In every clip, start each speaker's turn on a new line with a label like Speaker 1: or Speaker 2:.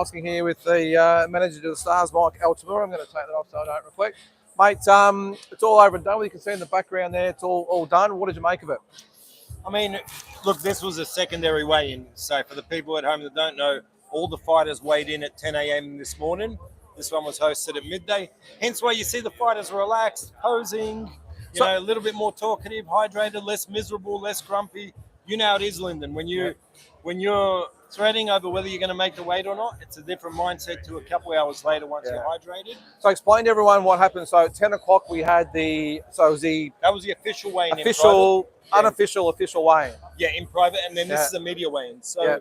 Speaker 1: Asking here with the manager of the Stars, Mike Altamura. I'm going to take that off so I don't reflect. Mate, it's all over and done with. You can see in the background there, it's all done. What did you make of it?
Speaker 2: I mean, look, this was a secondary weigh-in. So for the people at home that don't know, all the fighters weighed in at 10 a.m. this morning. This one was hosted at midday. Hence why you see the fighters relaxed, posing, a little bit more talkative, hydrated, less miserable, less grumpy. You know how it is, Lyndon. When you're threading over whether you're going to make the weight or not, it's a different mindset to a couple hours later once you're hydrated.
Speaker 1: So explain to everyone what happened. So at 10 o'clock we had that was the
Speaker 2: official weigh-in.
Speaker 1: Unofficial weigh-in.
Speaker 2: Yeah, in private, and then this is a media weigh-in. So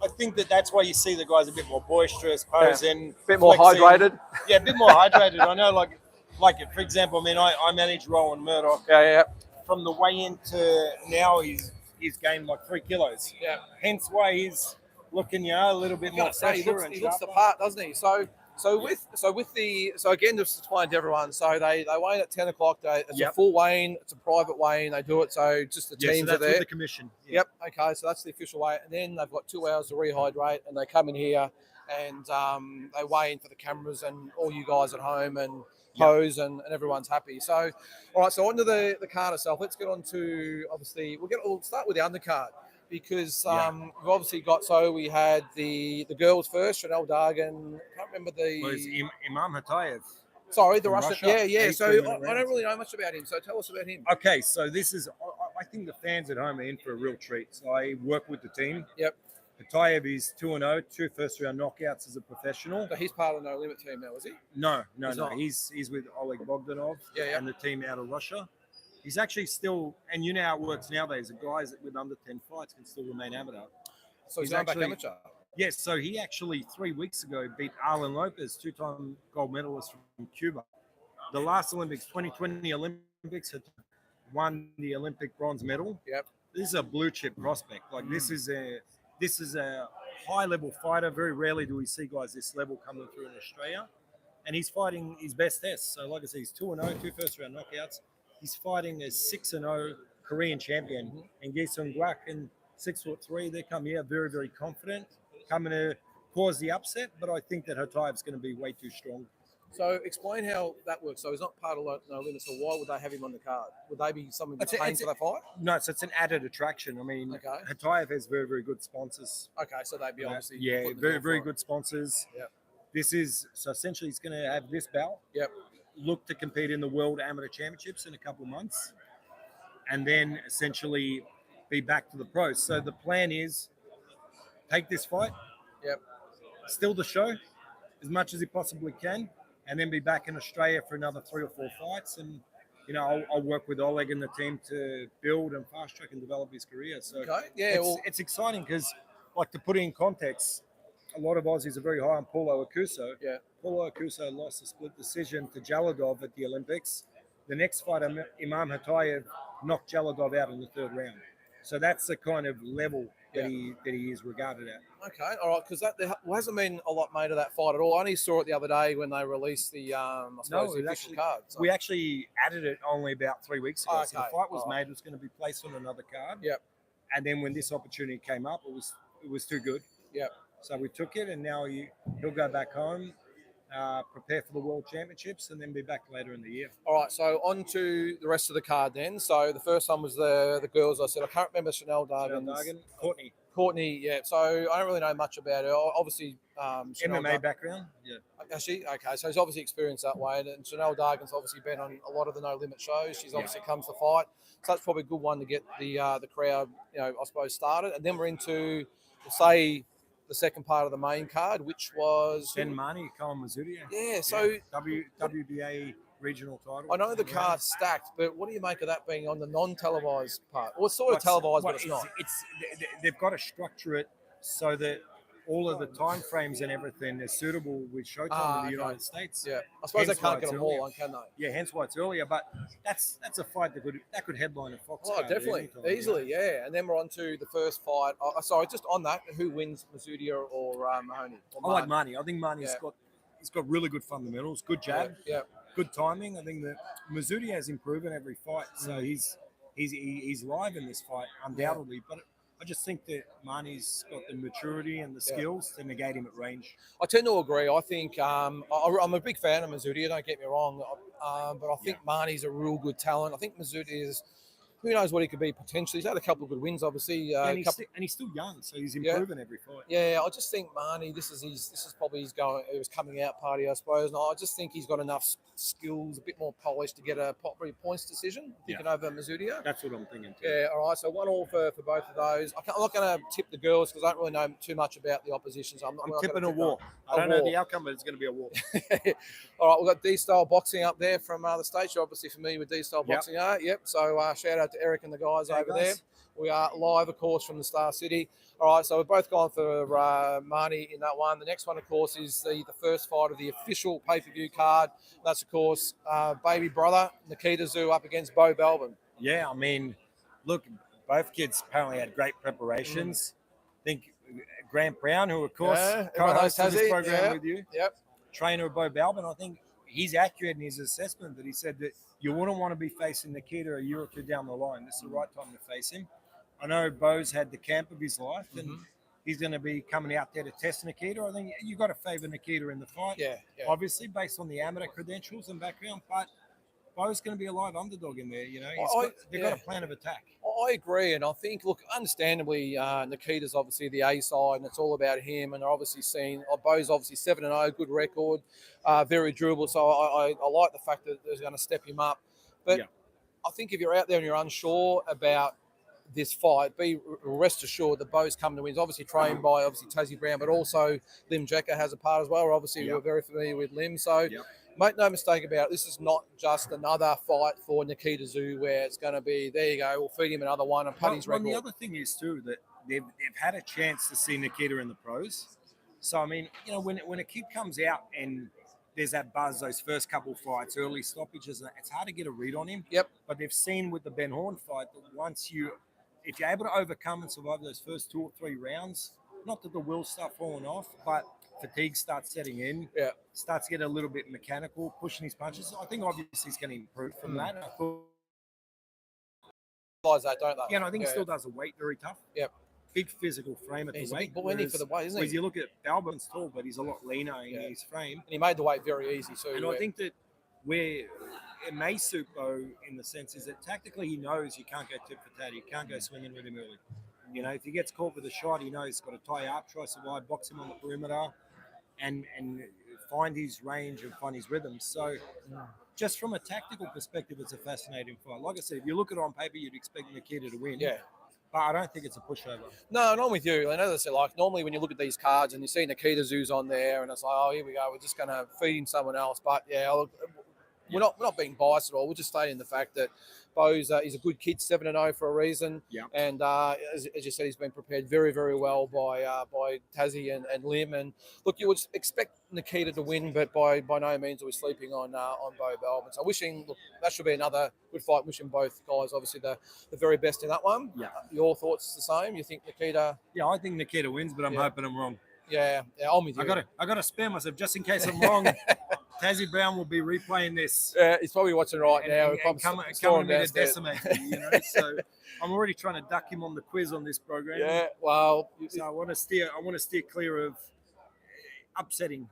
Speaker 2: I think that's why you see the guys a bit more boisterous, posing,
Speaker 1: a bit more hydrated.
Speaker 2: Yeah, a bit more hydrated. I know, like for example, I mean, I manage Rowan Murdoch.
Speaker 1: Yeah.
Speaker 2: From the weigh-in to now, he's gained like 3 kilos.
Speaker 1: Yeah.
Speaker 2: Hence why he's looking, a little bit more fresher and
Speaker 1: he looks the part, doesn't he? So again, just to explain to everyone. So they weigh in at 10 o'clock. It's a full weigh-in. It's a private weigh-in. They do it so just the teams are there.
Speaker 2: With the commission. Yeah.
Speaker 1: Yep. Okay. So that's the official weigh, and then they've got 2 hours to rehydrate, and they come in here and they weigh in for the cameras and all you guys at home and pose and everyone's happy. So, all right. So onto the card itself. Let's get on to we'll start with the undercard. Because we've obviously we had the girls first, Chanel Dargan. I can't remember
Speaker 2: Imam Hatayev.
Speaker 1: Sorry, the Russian.
Speaker 2: Russia.
Speaker 1: Yeah. So I don't really know much about him. So tell us about him.
Speaker 2: Okay, so this is. I think the fans at home are in for a real treat. So I work with the team.
Speaker 1: Yep.
Speaker 2: Hatayev is 2-0, 2 first-round knockouts as a professional.
Speaker 1: So he's part of the No Limit team now, is he?
Speaker 2: No. He's with Oleg Bogdanov and the team out of Russia. He's actually still, and you know how it works nowadays, the guys with under 10 fights can still remain amateur.
Speaker 1: So he's back amateur?
Speaker 2: Yes, so he actually 3 weeks ago beat Arlen Lopez, 2-time gold medalist from Cuba. The last Olympics, 2020 Olympics, had won the Olympic bronze medal.
Speaker 1: Yep.
Speaker 2: This is a blue chip prospect. Like this is a high level fighter. Very rarely do we see guys this level coming through in Australia. And he's fighting his best test. So like I said, he's 2-0, 2 first round knockouts. He's fighting a 6-0 Korean champion, and Gi-Sung Gwak, and 6'3". They come here very, very confident, coming to cause the upset. But I think that Hatayev's going to be way too strong.
Speaker 1: So explain how that works. So he's not part of No Limits. So why would they have him on the card? Would they be something that's paying for that fight?
Speaker 2: No, so it's an added attraction. I mean, Hatayev has very, very good sponsors.
Speaker 1: Okay, so they'd be obviously
Speaker 2: very, very good sponsors.
Speaker 1: Yep.
Speaker 2: This is so essentially he's going to have this bout.
Speaker 1: Yep.
Speaker 2: Look to compete in the World Amateur Championships in a couple of months, and then essentially be back to the pros. So the plan is take this fight, steal the show as much as he possibly can, and then be back in Australia for another 3 or 4 fights. And I'll work with Oleg and the team to build and fast track and develop his career. So it's exciting because, like, to put it in context, a lot of Aussies are very high on Paulo Akuso.
Speaker 1: Yeah.
Speaker 2: Paulo Akuso lost a split decision to Jaladov at the Olympics. The next fight, Imam Hatayev knocked Jaladov out in the 3rd round. So that's the kind of level that he is regarded at.
Speaker 1: Okay, all right, because there hasn't been a lot made of that fight at all. I only saw it the other day when they released the official card. So.
Speaker 2: We actually added it only about 3 weeks ago.
Speaker 1: Okay.
Speaker 2: So the fight was made. It was going to be placed on another card.
Speaker 1: Yep.
Speaker 2: And then when this opportunity came up, it was too good.
Speaker 1: Yep.
Speaker 2: So we took it, and now he'll go back home, prepare for the World Championships, and then be back later in the year.
Speaker 1: All right, so on to the rest of the card then. So the first one was the girls. I said I can't remember Chanel Dargan. Courtney, yeah. So I don't really know much about her. Obviously,
Speaker 2: MMA background. Yeah.
Speaker 1: Actually, okay. So he's obviously experienced that way, and Chanel Dargan's obviously been on a lot of the No Limit shows. She's obviously comes to fight, so that's probably a good one to get the crowd, I suppose, started. And then we're into, the second part of the main card, which was
Speaker 2: Ben Marnie, Colin Mazzutia.
Speaker 1: Yeah, so
Speaker 2: WBA regional title.
Speaker 1: I know the card's stacked, but what do you make of that being on the non-televised part? Well, it's sort of televised, but it's not.
Speaker 2: They've got to structure it so that all of the time frames and everything is suitable with Showtime in the United States.
Speaker 1: Yeah, I suppose they can't get them all on, can they?
Speaker 2: Yeah, hence why it's earlier. But that's a fight that could headline a Fox.
Speaker 1: Oh, definitely, easily, yeah. And then we're on to the first fight. Sorry, just on that, who wins, Mazzutia or Mahoney?
Speaker 2: I like Marnie. I think Marnie's got really good fundamentals, good jab, good timing. I think that Mazzutia has improved in every fight, so he's live in this fight undoubtedly. But I just think that Marnie's got the maturity and the
Speaker 1: Yeah.
Speaker 2: skills to negate him at range.
Speaker 1: I tend to agree. I think I'm a big fan of Mazzuti. Don't get me wrong, but I think Marnie's a real good talent. I think Mazzuti is. Who knows what he could be potentially? He's had a couple of good wins, obviously.
Speaker 2: And he's still young, so he's improving every fight.
Speaker 1: Yeah, I just think Marnie. This is probably his coming out party, I suppose. And I just think he's got enough skills, a bit more polish to get a probably points decision. Thinking over Mazzuti.
Speaker 2: That's what I'm thinking too.
Speaker 1: Yeah, all right. So 1-1 for both of those. I'm not going to tip the girls because I don't really know too much about the opposition. So I'm
Speaker 2: tipping a war. I don't know the outcome, but it's going to be a war.
Speaker 1: All right, we've got D-Style Boxing up there from the States. You're obviously familiar with D-Style Boxing, Yep. So shout out to Eric and the guys over there. We are live, of course, from the Star City. All right, so we've both gone for Marnie in that one. The next one, of course, is the first fight of the official pay-per-view card. That's, of course, baby brother Nikita Tszyu up against Bo Belbin.
Speaker 2: Yeah, I mean, look, both kids apparently had great preparations. I think Grant Brown, who, of course, co-hosted this program with you, trainer of Bo Belbin, I think he's accurate in his assessment that he said that you wouldn't want to be facing Nikita a year or two down the line. This is the right time to face him. I know Bo's had the camp of his life, and he's going to be coming out there to test Nikita. I think you've got to favour Nikita in the fight.
Speaker 1: Yeah.
Speaker 2: Obviously, based on the amateur credentials and background, but Bo's going to be a live underdog in there. You know, they've got a plan of attack.
Speaker 1: I agree, and I think, look, understandably, Nikita's obviously the A side, and it's all about him. And they're obviously seen Bo's obviously 7-0, good record, very durable. So I like the fact that they're going to step him up. But I think if you're out there and you're unsure about this fight, be rest assured that Bo's coming to win. He's obviously trained by Tszyu Brown, but also Lim Jekka has a part as well. We're very familiar with Lim, so. Make no mistake about it, this is not just another fight for Nikita Tszyu where it's going to be, there you go, we'll feed him another one and put his record.
Speaker 2: The other thing is, too, that they've had a chance to see Nikita in the pros. So, I mean, you know, when a kid comes out and there's that buzz, those first couple fights, early stoppages, it's hard to get a read on him. But they've seen with the Ben Horn fight that if you're able to overcome and survive those first 2 or 3 rounds, not that the wheels start falling off, but fatigue starts setting in, starts to get a little bit mechanical, pushing his punches. I think obviously he's going to improve from that. I thought
Speaker 1: that, don't they?
Speaker 2: Yeah, and I think he still does the weight very tough. Big physical frame at
Speaker 1: he's
Speaker 2: the weight.
Speaker 1: He's a big for the weight, isn't he?
Speaker 2: Whereas you look at Belbin's tall, but he's a lot leaner in his frame.
Speaker 1: And he made the weight very easy too.
Speaker 2: And I think that where it may suit Bo in the sense is that tactically he knows you can't go tit for tat. You can't go swinging with him early. You know, if he gets caught with a shot, he knows he's got to tie up, try to survive, box him on the perimeter, and find his range and find his rhythm. So just from a tactical perspective, it's a fascinating fight. Like I said, if you look at it on paper, you'd expect Nikita to win. But I don't think it's a pushover.
Speaker 1: No, not with you. And as I said, like normally when you look at these cards and you see Nikita Tszyu's on there and it's like, oh, here we go, we're just going to feed him someone else. But we're not being biased at all. We're just stating the fact that Bo's he's a good kid, 7-0 for a reason. And as you said, he's been prepared very, very well by Tazzy and Lim. And look, you would expect Nikita to win, but by no means are we sleeping on Bo Belbin. So that should be another good fight. Wishing both guys obviously the very best in that one. Your thoughts the same? You think Nikita?
Speaker 2: Yeah, I think Nikita wins, but I'm hoping I'm wrong.
Speaker 1: Yeah, I'm with you.
Speaker 2: I got to spare myself just in case I'm wrong. Tazzy Brown will be replaying this.
Speaker 1: He's probably watching right now.
Speaker 2: And coming to me to decimate me, you know. So I'm already trying to duck him on the quiz on this program.
Speaker 1: Yeah, well,
Speaker 2: so I want to steer clear of upsetting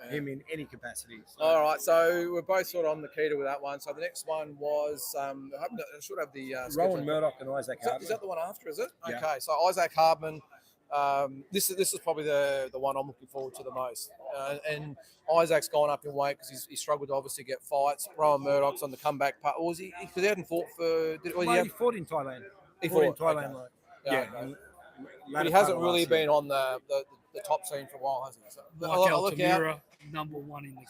Speaker 2: him in any capacity. So.
Speaker 1: All right, so we're both sort of on Nikita with that one. So the next one was I should have the
Speaker 2: Rowan Murdoch and Isaac Hardman.
Speaker 1: Is that the one after? Is it?
Speaker 2: Yeah.
Speaker 1: Okay, so Isaac Hardman. This is probably the one I'm looking forward to the most. And Isaac's gone up in weight because he struggled to obviously get fights. Rowan Murdoch's on the comeback part. Was he? Because he hadn't fought for.
Speaker 2: He fought in Thailand.
Speaker 1: He fought in
Speaker 2: Thailand.
Speaker 1: Okay. But he hasn't really been on the top scene for a while, has he? So,
Speaker 3: Altamira, number 1 in the game.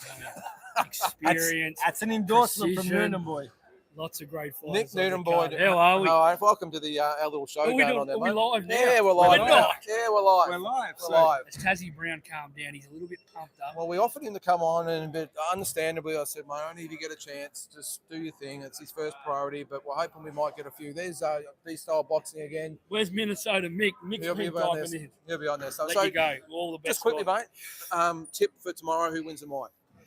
Speaker 3: Experience.
Speaker 2: That's an endorsement from Noonan Boy.
Speaker 3: Lots of great fights.
Speaker 1: Nick Noonan Boy.
Speaker 3: How are we?
Speaker 1: Welcome to the our little show going on there,
Speaker 3: mate. Are we live now?
Speaker 1: Yeah, we're live.
Speaker 3: Yeah,
Speaker 1: we're live.
Speaker 2: We're live.
Speaker 1: We're live.
Speaker 3: As Tazzy Brown calmed down, he's a little bit pumped up.
Speaker 1: Well, we offered him to come on, but understandably, I said, mate, only if you get a chance, just do your thing. It's his first priority, but we're hoping we might get a few. There's D-Style Boxing again.
Speaker 3: Where's Minnesota Mick? Mick's been diving in.
Speaker 1: He'll be on there. So
Speaker 3: you go. All the best.
Speaker 1: Just quickly, mate, tip for tomorrow, who wins and why?
Speaker 3: I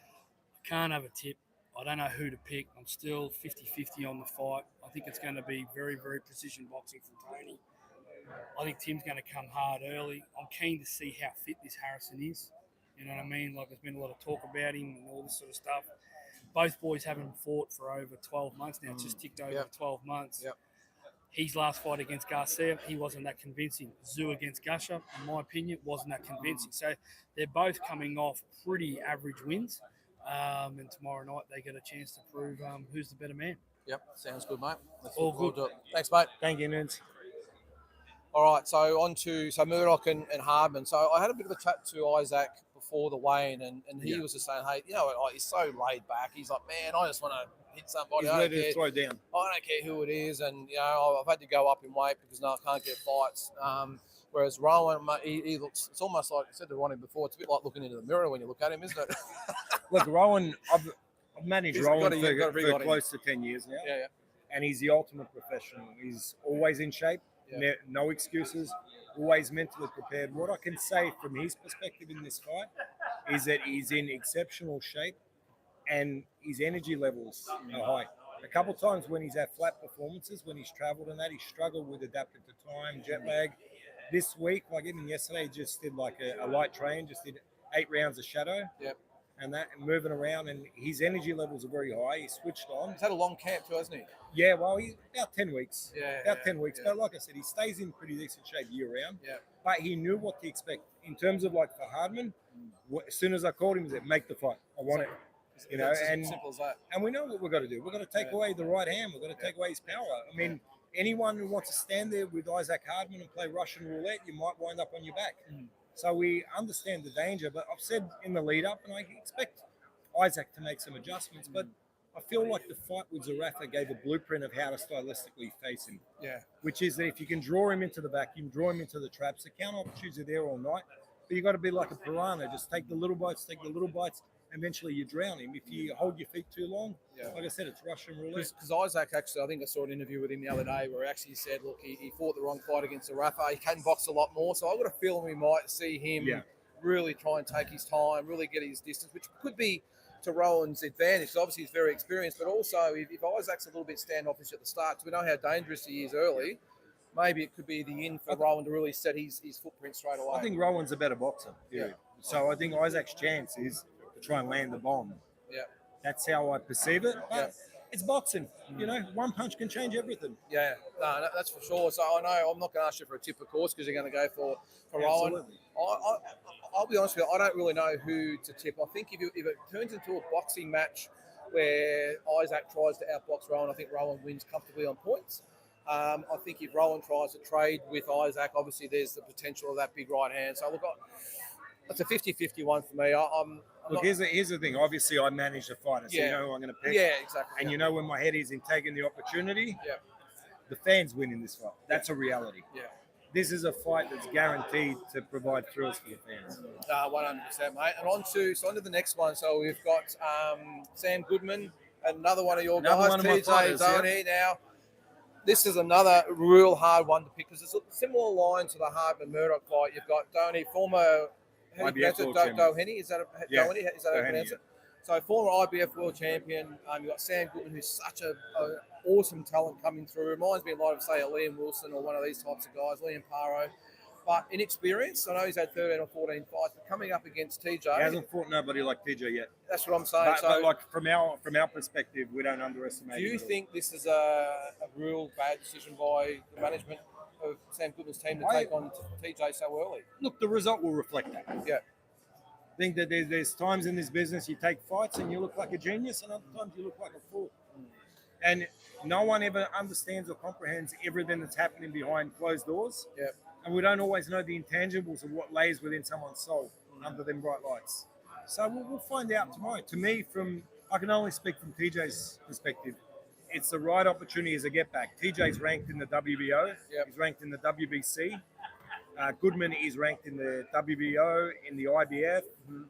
Speaker 3: can't have a tip. I don't know who to pick. I'm still 50-50 on the fight. I think it's going to be very, very precision boxing from Tony. I think Tim's going to come hard early. I'm keen to see how fit this Harrison is. You know what I mean? Like, there's been a lot of talk about him and all this sort of stuff. Both boys haven't fought for over 12 months now. It's just ticked over 12 months.
Speaker 1: Yep.
Speaker 3: His last fight against Garcia, he wasn't that convincing. Tszyu against Gusher, in my opinion, wasn't that convincing. So they're both coming off pretty average wins. And tomorrow night they get a chance to prove who's the better man.
Speaker 1: Yep, sounds good, mate.
Speaker 3: All good.
Speaker 1: Thanks, mate.
Speaker 2: Thank you, Nunes.
Speaker 1: All right, so on to Murdoch and Hardman. So I had a bit of a chat to Isaac before the weigh-in, and he was just saying, hey, you know what, like, he's so laid back. He's like, man, I just want to hit somebody.
Speaker 2: He's ready to throw down.
Speaker 1: I don't care who it is, and you know I've had to go up in weight because now I can't get fights. Whereas Rowan, he looks. It's almost like I said to Ronnie before. It's a bit like looking into the mirror when you look at him, isn't it?
Speaker 2: Look, Rowan, I've managed Rowan for
Speaker 1: for
Speaker 2: close to 10 years now.
Speaker 1: Yeah.
Speaker 2: And he's the ultimate professional. He's always in shape, no excuses, always mentally prepared. What I can say from his perspective in this fight is that he's in exceptional shape and his energy levels are high. A couple of times when he's had flat performances, when he's travelled and that, he's struggled with adapting to time, jet lag. This week, like even yesterday, he just did like a light train, just did 8 rounds of shadow.
Speaker 1: Yep.
Speaker 2: And that, and moving around, and his energy levels are very high. He switched on.
Speaker 1: He's had a long camp too, hasn't he?
Speaker 2: Yeah, well, he's about 10 weeks.
Speaker 1: Yeah,
Speaker 2: about 10 weeks. But like I said, he stays in pretty decent shape year round.
Speaker 1: Yeah.
Speaker 2: But he knew what to expect in terms of like for Hardman. As soon as I called him, he said, "Make the fight. I want it." You know, and
Speaker 1: simple as that.
Speaker 2: And we know what we've got to do. We've got to take away the right hand. We've got to take away his power. I mean, anyone who wants to stand there with Isaac Hardman and play Russian roulette, you might wind up on your back. So we understand the danger. But I've said in the lead up, and I expect Isaac to make some adjustments, but I feel like the fight with Zarafa gave a blueprint of how to stylistically face him.
Speaker 1: Yeah.
Speaker 2: Which is that if you can draw him into the vacuum, draw him into the traps, the counter opportunities are there all night, but you got to be like a piranha. Just take the little bites, eventually you drown him. If you hold your feet too long, like I said, it's Russian roulette.
Speaker 1: Because Isaac actually, I think I saw an interview with him the other day where he actually said, look, he fought the wrong fight against Zarafa. He can box a lot more, so I've got a feeling we might see him really try and take his time, really get his distance, which could be to Rowan's advantage. Obviously, he's very experienced, but also if Isaac's a little bit standoffish at the start, because we know how dangerous he is early, maybe it could be the in for Rowan to really set his footprint straight away.
Speaker 2: I think Rowan's a better boxer. Yeah. So I think Isaac's chance is to try and land the bomb.
Speaker 1: Yeah.
Speaker 2: That's how I perceive it. But it's boxing. You know, one punch can change everything.
Speaker 1: Yeah, no, that's for sure. So I know I'm not going to ask you for a tip, of course, because you're going to go for Rowan. I'll be honest with you, I don't really know who to tip. I think if it turns into a boxing match where Isaac tries to outbox Rowan, I think Rowan wins comfortably on points. I think if Rowan tries to trade with Isaac, obviously there's the potential of that big right hand. So look, it's a 50-50 one for me.
Speaker 2: Here's the thing. Obviously, I manage the fighter, so you know who I'm going to pick.
Speaker 1: Yeah, exactly.
Speaker 2: And you know when my head is in taking the opportunity, the fans win in this fight. That's a reality. Yeah. This is a fight that's guaranteed to provide thrills for your fans.
Speaker 1: 100%, mate. And on to the next one. So we've got Sam Goodman, another one of your guys, TJ Zoni. Now, this is another real hard one to pick because it's a similar line to the Hardman Murdoch fight. You've got Doheny, former Doheny. Is that Doheny? Is that how you pronounce it? So former IBF world champion. You've got Sam Goodman, who's such an awesome talent coming through. Reminds me a lot of, say, a Liam Wilson or one of these types of guys, Liam Paro. But inexperienced. I know he's had 13 or 14 fights, but coming up against TJ.
Speaker 2: He hasn't fought nobody like TJ yet.
Speaker 1: That's what I'm saying.
Speaker 2: But like from our perspective, we don't underestimate.
Speaker 1: Do you think this is a real bad decision by the management of Sam Goodman's team to take on TJ so early?
Speaker 2: Look, the result will reflect that.
Speaker 1: Yeah.
Speaker 2: I think that there's times in this business you take fights and you look like a genius, and other times you look like a fool. And no one ever understands or comprehends everything that's happening behind closed doors.
Speaker 1: Yeah.
Speaker 2: And we don't always know the intangibles of what lays within someone's soul under them bright lights. So we'll find out tomorrow. To me, I can only speak from TJ's perspective. It's the right opportunity as a get back. TJ's ranked in the WBO. Yep. He's ranked in the WBC. Goodman is ranked in the WBO, in the IBF. I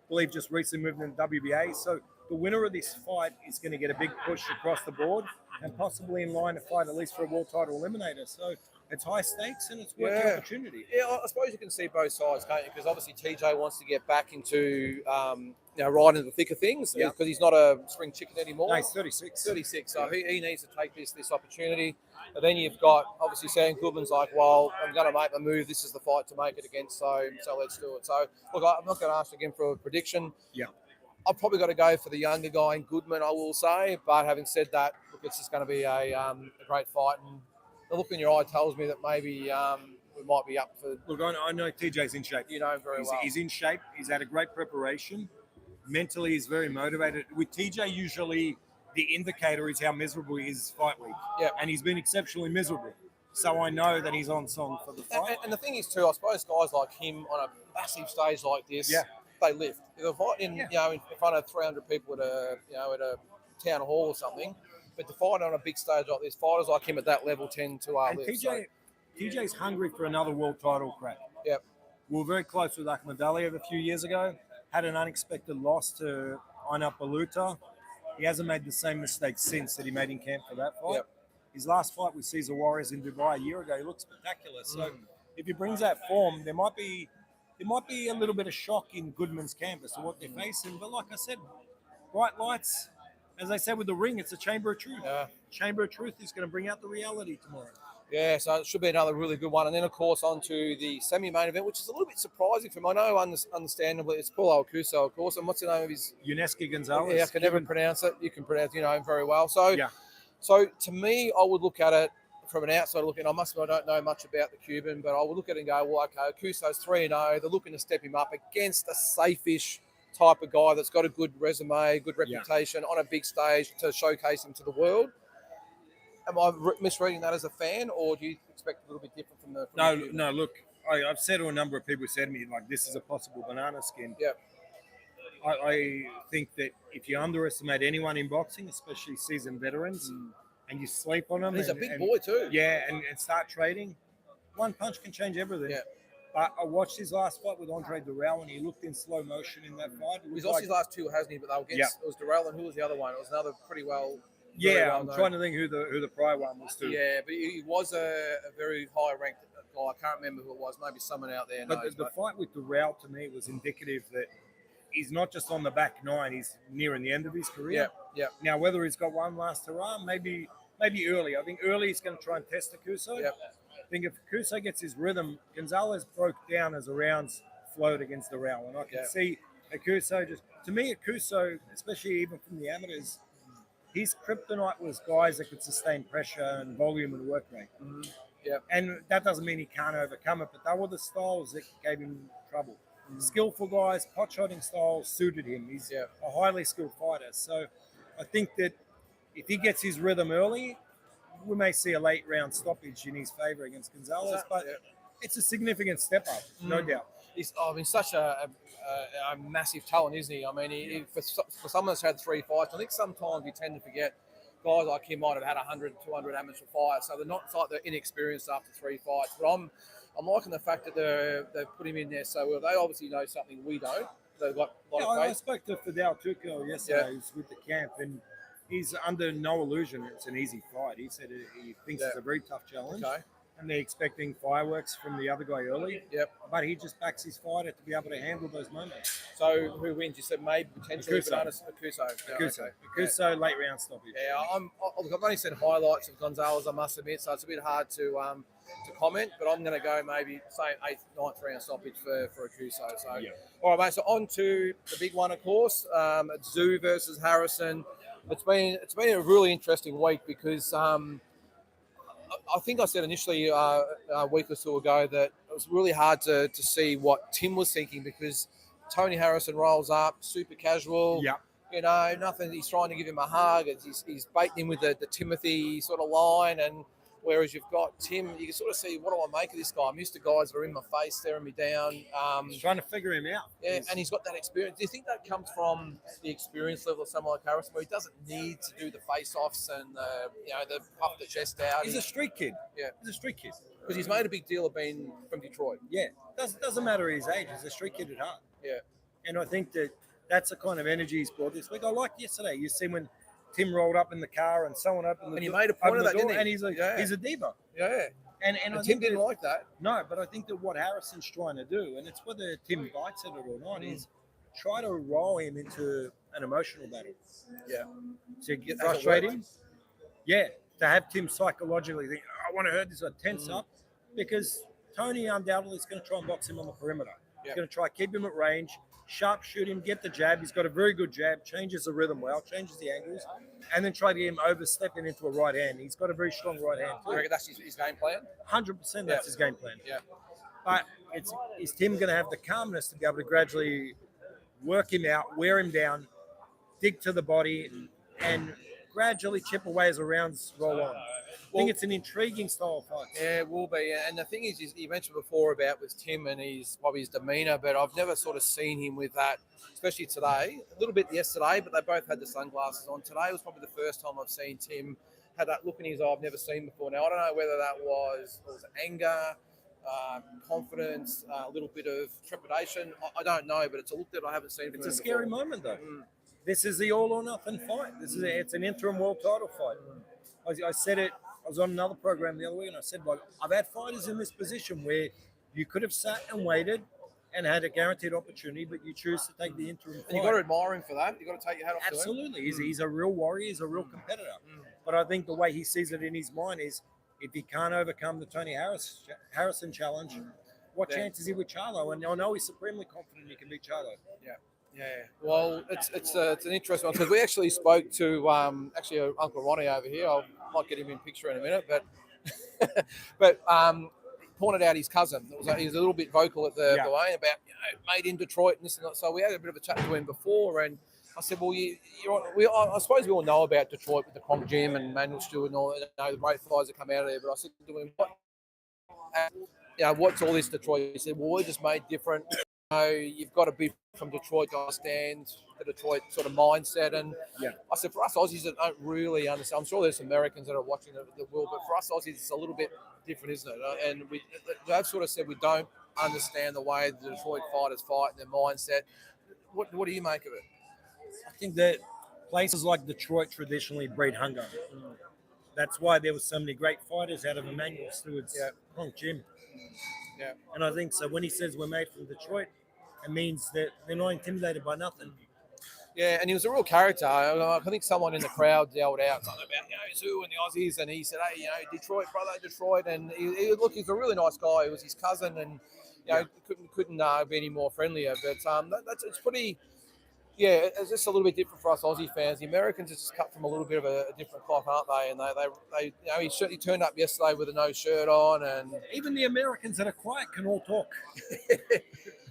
Speaker 2: believe just recently moved in the WBA. So the winner of this fight is going to get a big push across the board and possibly in line to fight at least for a world title eliminator. So it's high stakes and it's worth the opportunity.
Speaker 1: Yeah, I suppose you can see both sides, can't you? Because obviously TJ wants to get back into right into the thick of things because he's not a spring chicken anymore.
Speaker 2: No, he's 36.
Speaker 1: 36, so he needs to take this opportunity. But then you've got obviously Sam Goodman's like, well, I'm going to make the move. This is the fight to make it against. So let's do it. So look, I'm not going to ask again for a prediction.
Speaker 2: Yeah.
Speaker 1: I've probably got to go for the younger guy in Goodman, I will say. But having said that, look, it's just going to be a great fight. And the look in your eye tells me that maybe we might be up for.
Speaker 2: Look, I know TJ's in shape.
Speaker 1: You know him very well.
Speaker 2: He's in shape. He's had a great preparation. Mentally, he's very motivated. With TJ, usually the indicator is how miserable he is fight week.
Speaker 1: Yeah. And
Speaker 2: he's been exceptionally miserable. So I know that he's on song for the fight.
Speaker 1: And the thing is, too, I suppose guys like him on a massive stage like this, they lift. If they're fighting, in front of 300 people at a town hall or something, but to fight on a big stage like this, fighters like him at that level tend to lift.
Speaker 2: TJ's hungry for another world title crack.
Speaker 1: Yep.
Speaker 2: We were very close with Ahmed Aliyev a few years ago. Had an unexpected loss to Einar Baluta. He hasn't made the same mistakes since that he made in camp for that fight. Yep. His last fight with Cesar Juarez in Dubai a year ago, he looked spectacular. So if he brings that form, there might be a little bit of shock in Goodman's camp as to what they're facing. But like I said, bright lights, as I said with the ring, it's a chamber of truth.
Speaker 1: Yeah.
Speaker 2: Chamber of truth is going to bring out the reality tomorrow.
Speaker 1: Yeah, so it should be another really good one. And then, of course, on to the semi-main event, which is a little bit surprising for him. I know, understandably, it's Paulo Alcuso, of course. And what's the name of his?
Speaker 2: Uneski Gonzalez.
Speaker 1: Yeah, I can never pronounce it. You can pronounce him very well. So, So to me, I would look at it from an outside look, and I don't know much about the Cuban, but I would look at it and go, well, okay, Alcuso's 3-0. They're looking to step him up against a safe-ish type of guy that's got a good resume, good reputation on a big stage to showcase him to the world. Am I misreading that as a fan, or do you expect a little bit different from the?
Speaker 2: No. Look, I've said to a number of people who said to me, like, this is a possible banana skin.
Speaker 1: Yeah.
Speaker 2: I think that if you underestimate anyone in boxing, especially seasoned veterans, and you sleep on them,
Speaker 1: he's a big boy too.
Speaker 2: Yeah, and start trading, one punch can change everything. Yeah. But I watched his last fight with Andre Durrell, and he looked in slow motion in that fight.
Speaker 1: He's lost his last two, hasn't he? But they were against it was Durrell, and who was the other one? It was another pretty well.
Speaker 2: Yeah, I'm trying to think who the prior one was too.
Speaker 1: Yeah, but he was a very high ranked guy. I can't remember who it was. Maybe someone out there knows.
Speaker 2: But the fight with Durrell to me was indicative that he's not just on the back nine; he's nearing the end of his career.
Speaker 1: Yeah.
Speaker 2: Now, whether he's got one last hurrah, maybe early. I think early he's going to try and test Akuso.
Speaker 1: Yep.
Speaker 2: I think if Akuso gets his rhythm, Gonzalez broke down as the rounds flowed against Durrell, and I can see Akuso just. To me, Akuso, especially even from the amateurs. His kryptonite was guys that could sustain pressure and volume and work rate.
Speaker 1: Mm-hmm. Yeah,
Speaker 2: and that doesn't mean he can't overcome it, but they were the styles that gave him trouble. Skillful guys, pot-shotting styles suited him. He's a highly skilled fighter. So I think that if he gets his rhythm early, we may see a late round stoppage in his favour against Gonzalez, but it's a significant step up, no doubt.
Speaker 1: He's such a massive talent, isn't he? I mean, for someone that's had 3 fights, I think sometimes you tend to forget guys like him might have had 100, 200 amateur fights, so they're not like they're inexperienced after 3 fights. But I'm liking the fact that they've put him in there so well. They obviously know something we don't. They've got a lot of faith.
Speaker 2: I spoke to Fidel Tuco yesterday, who's with the camp, and he's under no illusion it's an easy fight. He said he thinks it's a very tough challenge. Okay. And they're expecting fireworks from the other guy early.
Speaker 1: Yep.
Speaker 2: But he just backs his fighter to be able to handle those moments.
Speaker 1: So who wins? You said maybe potentially
Speaker 2: Akuso, late round stoppage.
Speaker 1: Yeah, I've only seen highlights of Gonzalez, I must admit, so it's a bit hard to comment, but I'm going to go maybe say 8th, 9th round stoppage for Akuso. So, all right, mate. So on to the big one, of course, Tszyu versus Harrison. It's been a really interesting week because. I think I said initially a week or so ago that it was really hard to see what Tim was thinking because Tony Harrison rolls up, super casual.
Speaker 2: Yeah.
Speaker 1: You know, nothing. He's trying to give him a hug. He's baiting him with the Timothy sort of line. And whereas you've got Tim, you can sort of see, what do I make of this guy? I'm used to guys that are in my face, staring me down.
Speaker 2: He's trying to figure him out.
Speaker 1: Yeah, and he's got that experience. Do you think that comes from the experience level of someone like Harrison, where he doesn't need to do the face-offs and the puff the chest out?
Speaker 2: He's a street kid.
Speaker 1: Yeah,
Speaker 2: he's a street kid
Speaker 1: because he's made a big deal of being from Detroit.
Speaker 2: Yeah, doesn't matter his age. He's a street kid at heart.
Speaker 1: Yeah,
Speaker 2: and I think that's the kind of energy he's brought this week. I liked yesterday. You see when Tim rolled up in the car and someone opened the door.
Speaker 1: And he made a point of that, didn't he?
Speaker 2: And he's a diva.
Speaker 1: Yeah.
Speaker 2: And
Speaker 1: And
Speaker 2: I
Speaker 1: Tim
Speaker 2: think
Speaker 1: didn't
Speaker 2: that,
Speaker 1: like that.
Speaker 2: no, but I think that what Harrison's trying to do, and it's whether Tim bites at it or not, is try to roll him into an emotional battle.
Speaker 1: Yeah.
Speaker 2: To
Speaker 1: Has it
Speaker 2: frustrate
Speaker 1: worked?
Speaker 2: him. Yeah, to have Tim psychologically think, I want to hurt this, I tense up, because Tony undoubtedly is going to try and box him on the perimeter. He's
Speaker 1: Yep.
Speaker 2: going to try keep him at range, sharpshoot him, get the jab. He's got a very good jab, changes the rhythm well, changes the angles, and then try to get him overstepping into a right hand. He's got a very strong right hand
Speaker 1: You
Speaker 2: too.
Speaker 1: reckon that's his game plan?
Speaker 2: 100% that's his game plan.
Speaker 1: Yeah.
Speaker 2: But is Tim going to have the calmness to be able to gradually work him out, wear him down, dig to the body, and gradually chip away as the rounds roll on? I think it's an intriguing style of fight.
Speaker 1: Yeah, it will be. And the thing is you mentioned before about with Tim and his demeanour, but I've never sort of seen him with that, especially today. A little bit yesterday, but they both had the sunglasses on. Today was probably the first time I've seen Tim had that look in his eye I've never seen before. Now, I don't know whether that was anger, confidence, a little bit of trepidation. I don't know, but it's a look that I haven't seen from
Speaker 2: It's a
Speaker 1: him
Speaker 2: scary
Speaker 1: before.
Speaker 2: moment, though. This is the all or nothing fight. It's an interim world title fight. I said it. I was on another program the other week, and I said, like, I've had fighters in this position where you could have sat and waited and had a guaranteed opportunity, but you choose to take the interim fight.
Speaker 1: And you've got to admire him for that. You've got to take your hat off to him.
Speaker 2: Absolutely. He's a real warrior. He's a real competitor. But I think the way he sees it in his mind is if he can't overcome the Tony Harrison challenge, what
Speaker 1: Yeah.
Speaker 2: chance is he with Charlo? And I know he's supremely confident he can beat Charlo.
Speaker 1: Yeah, well, it's an interesting one because we actually spoke to Uncle Ronnie over here. I might get him in picture in a minute, but pointed out his cousin. He was a little bit vocal at the way about made in Detroit and this and that. So we had a bit of a chat to him before, and I said, well, I suppose we all know about Detroit with the Kronk Gym and Manuel Stewart and all. The great fighters that come out of there. But I said to him, what's all this Detroit? He said, well, we're just made different. You've got to be from Detroit to understand the Detroit sort of mindset. And I said, for us Aussies that don't really understand, I'm sure there's Americans that are watching the world, but for us Aussies, it's a little bit different, isn't it? And they've sort of said we don't understand the way the Detroit fighters fight and their mindset. What do you make of it?
Speaker 2: I think that places like Detroit traditionally breed hunger. That's why there were so many great fighters out of Emmanuel Stewart's Kronk Gym.
Speaker 1: Yeah.
Speaker 2: And I think so when he says we're made from Detroit, it means that they're not intimidated by nothing.
Speaker 1: Yeah, and he was a real character. I think someone in the crowd yelled out something about, Tszyu and the Aussies, and he said, hey, Detroit, brother, Detroit. And he's a really nice guy. He was his cousin, and couldn't be any more friendlier. But it's pretty. Yeah, it's just a little bit different for us Aussie fans. The Americans are just cut from a little bit of a different cloth, aren't they? And they he certainly turned up yesterday with a no shirt on, and
Speaker 2: even the Americans that are quiet can all talk.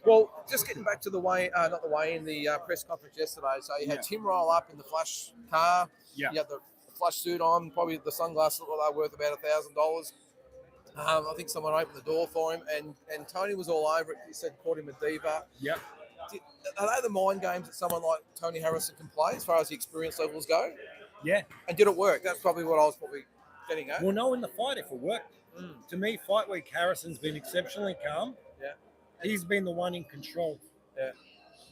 Speaker 1: Well, just getting back to the press conference yesterday. So you had Tim roll up in the flash car.
Speaker 2: Yeah.
Speaker 1: You had the flash suit on, probably the sunglasses look like they're worth about $1,000. I think someone opened the door for him, and Tony was all over it. He said, called him a diva.
Speaker 2: Yep.
Speaker 1: Are they the mind games that someone like Tony Harrison can play as far as the experience levels go?
Speaker 2: Yeah.
Speaker 1: And did it work? That's probably what I was getting at.
Speaker 2: We'll know in the fight if it worked. To me, fight week, Harrison's been exceptionally calm.
Speaker 1: Yeah.
Speaker 2: He's been the one in control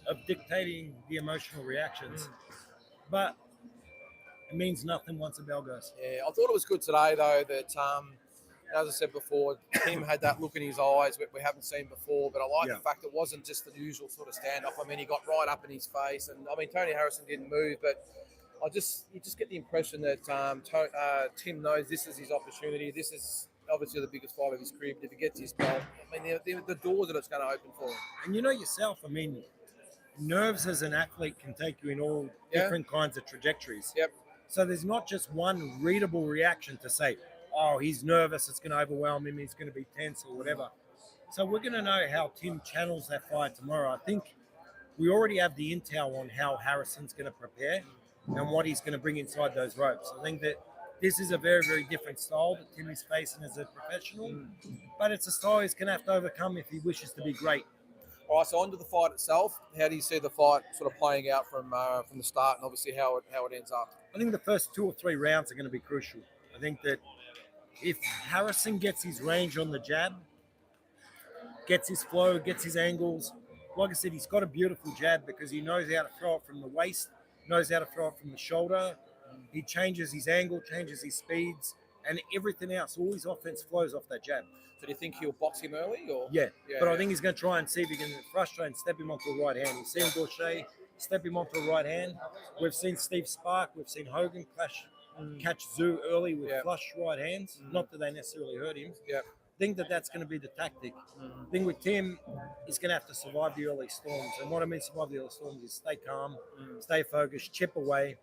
Speaker 2: of dictating the emotional reactions. But it means nothing once a bell goes.
Speaker 1: Yeah, I thought it was good today, though, that, as I said before, Tim had that look in his eyes that we haven't seen before. But I like the fact it wasn't just the usual sort of standoff. I mean, he got right up in his face. And, I mean, Tony Harrison didn't move, but you just get the impression that Tim knows this is his opportunity. This is obviously the biggest fight of his career. But if he gets his belt, I mean, the doors that it's going to open for him.
Speaker 2: And you know yourself, I mean, nerves as an athlete can take you in all different kinds of trajectories.
Speaker 1: Yep.
Speaker 2: So there's not just one readable reaction to say, oh, he's nervous, it's going to overwhelm him, he's going to be tense or whatever. So we're going to know how Tim channels that fight tomorrow. I think we already have the intel on how Harrison's going to prepare and what he's going to bring inside those ropes. I think that this is a very, very different style that Tim is facing as a professional, but it's a style he's going to have to overcome if he wishes to be great.
Speaker 1: All right, so on to the fight itself. How do you see the fight sort of playing out from the start, and obviously how it ends up?
Speaker 2: I think the first 2 or 3 rounds are going to be crucial. I think that if Harrison gets his range on the jab, gets his flow, gets his angles, like I said, he's got a beautiful jab because he knows how to throw it from the waist, knows how to throw it from the shoulder. He changes his angle, changes his speeds, and everything else, all his offense flows off that jab.
Speaker 1: So do you think he'll box him early? Or
Speaker 2: Yeah, but I think he's going to try and see if he can frustrate and step him onto the right hand. You've seen Gaucher step him onto the right hand. We've seen Steve Spark. We've seen Hogan catch Tszyu early with flush right hands. Not that they necessarily hurt him.
Speaker 1: Yeah.
Speaker 2: I think that's going to be the tactic. The thing with Tim, he's going to have to survive the early storms. And what I mean survive the early storms is stay calm, stay focused, chip away,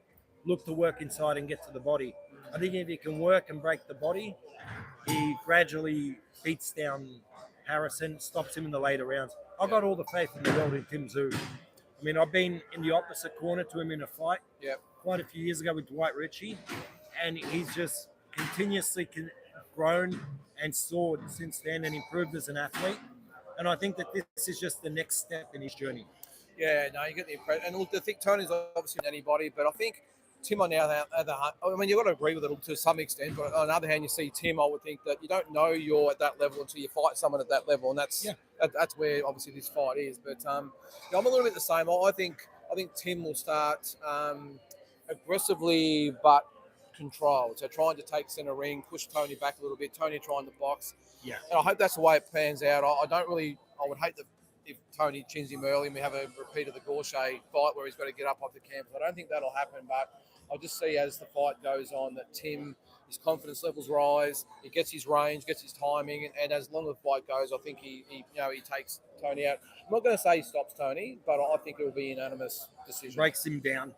Speaker 2: look to work inside and get to the body. I think if he can work and break the body, he gradually beats down Harrison, stops him in the later rounds. I've got all the faith in the world in Tim Tszyu. I mean, I've been in the opposite corner to him in a fight quite a few years ago with Dwight Ritchie, and he's just continuously grown and soared since then and improved as an athlete. And I think that this is just the next step in his journey.
Speaker 1: Yeah, no, you get the impression. And look, I think Tony's obviously anybody, but I think Tim on the other hand, I mean, you've got to agree with it to some extent, but on the other hand, you see Tim, I would think that you don't know you're at that level until you fight someone at that level, and that's where obviously this fight is. But you know, I'm a little bit the same. I think Tim will start aggressively but controlled. So trying to take center ring, push Tony back a little bit, Tony trying to box.
Speaker 2: Yeah.
Speaker 1: And I hope that's the way it pans out. I would hate that if Tony chins him early and we have a repeat of the Gaucher fight where he's got to get up off the camp. I don't think that'll happen, but I just see as the fight goes on that Tim, his confidence levels rise, he gets his range, gets his timing, and as long as the fight goes, I think he takes Tony out. I'm not going to say he stops Tony, but I think it will be a unanimous decision.
Speaker 2: Breaks him down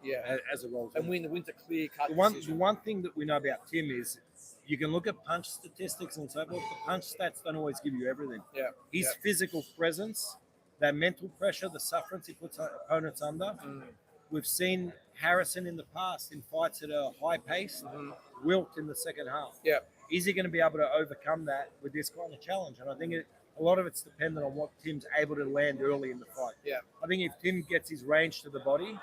Speaker 2: as a role.
Speaker 1: And wins a clear-cut
Speaker 2: decision. The one thing that we know about Tim is you can look at punch statistics and so forth. The punch stats don't always give you everything.
Speaker 1: Yeah.
Speaker 2: His physical presence, that mental pressure, the sufferance he puts opponents under. We've seen Harrison in the past in fights at a high pace, wilt in the second half.
Speaker 1: Yeah.
Speaker 2: Is he going to be able to overcome that with this kind of challenge? And I think a lot of it's dependent on what Tim's able to land early in the fight.
Speaker 1: Yeah.
Speaker 2: I think if Tim gets his range to the body,